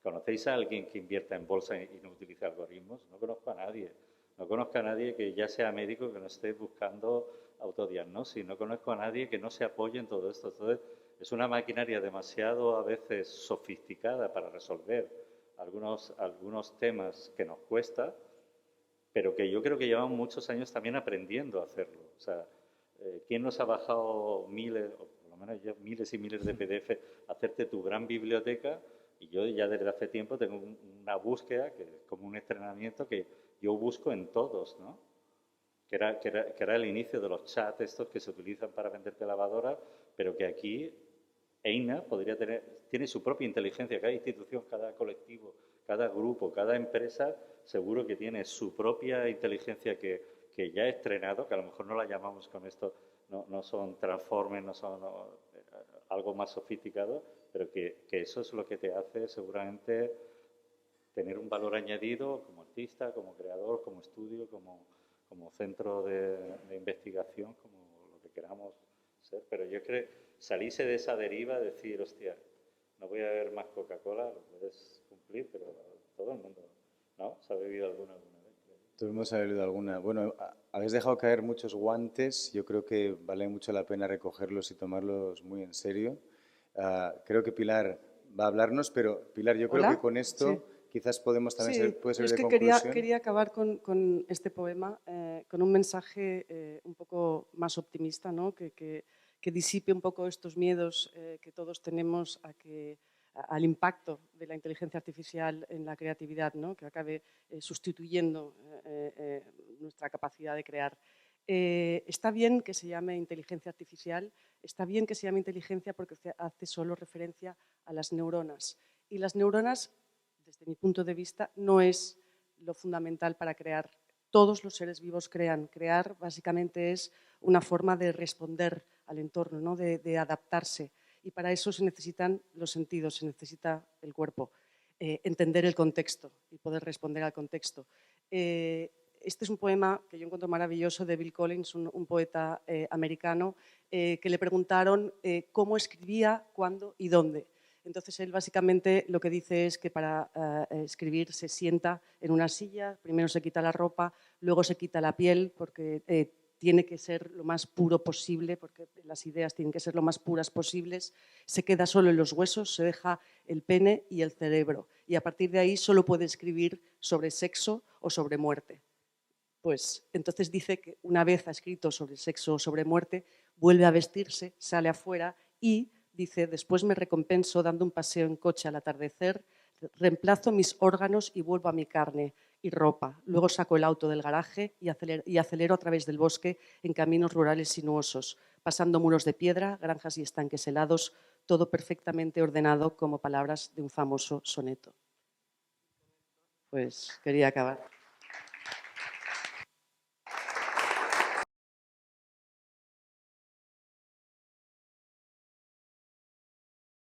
¿conocéis a alguien que invierta en bolsa y no utilice algoritmos? No conozco a nadie. No conozco a nadie que ya sea médico que no esté buscando autodiagnosis. No conozco a nadie que no se apoye en todo esto. Entonces, es una maquinaria demasiado a veces sofisticada para resolver algunos temas que nos cuesta, pero que yo creo que llevamos muchos años también aprendiendo a hacerlo. O sea, ¿quién nos ha bajado miles, o por lo menos yo, miles y miles de PDF, hacerte tu gran biblioteca? Y yo ya desde hace tiempo tengo una búsqueda, que es como un entrenamiento, que yo busco en todos, ¿no? Que era el inicio de los chats estos que se utilizan para venderte lavadoras, pero que aquí EINA tiene su propia inteligencia. Cada institución, cada colectivo, cada grupo, cada empresa, seguro que tiene su propia inteligencia que ya he estrenado, que a lo mejor no la llamamos con esto, no son transformers, no son algo más sofisticado, pero que eso es lo que te hace seguramente tener un valor añadido como artista, como creador, como estudio, como centro de investigación, como lo que queramos ser. Pero yo creo salirse de esa deriva, decir, hostia, no voy a beber más Coca-Cola, lo puedes cumplir, pero todo el mundo, ¿no? ¿Se ha bebido alguna vez? Todo el mundo se ha bebido alguna. Bueno, habéis dejado caer muchos guantes, yo creo que vale mucho la pena recogerlos y tomarlos muy en serio. Creo que Pilar va a hablarnos, pero Pilar, yo creo que con esto... Sí. Quizás podemos también puede ser es de que conclusión. quería acabar con este poema, con un mensaje un poco más optimista, ¿no? que disipe un poco estos miedos que todos tenemos al impacto de la inteligencia artificial en la creatividad, ¿no? Que acabe sustituyendo nuestra capacidad de crear. Está bien que se llame inteligencia artificial, está bien que se llame inteligencia porque hace solo referencia a las neuronas. Y las neuronas, desde mi punto de vista, no es lo fundamental para crear. Todos los seres vivos crean. Crear básicamente es una forma de responder al entorno, ¿no? de adaptarse. Y para eso se necesitan los sentidos, se necesita el cuerpo, entender el contexto y poder responder al contexto. Este es un poema que yo encuentro maravilloso de Bill Collins, un poeta americano, que le preguntaron cómo escribía, cuándo y dónde. Entonces, él básicamente lo que dice es que para escribir se sienta en una silla, primero se quita la ropa, luego se quita la piel, porque tiene que ser lo más puro posible, porque las ideas tienen que ser lo más puras posibles, se queda solo en los huesos, se deja el pene y el cerebro, y a partir de ahí solo puede escribir sobre sexo o sobre muerte. Pues entonces dice que una vez ha escrito sobre sexo o sobre muerte, vuelve a vestirse, sale afuera y... dice, después me recompenso dando un paseo en coche al atardecer, reemplazo mis órganos y vuelvo a mi carne y ropa. Luego saco el auto del garaje y acelero a través del bosque en caminos rurales sinuosos, pasando muros de piedra, granjas y estanques helados, todo perfectamente ordenado como palabras de un famoso soneto. Pues quería acabar.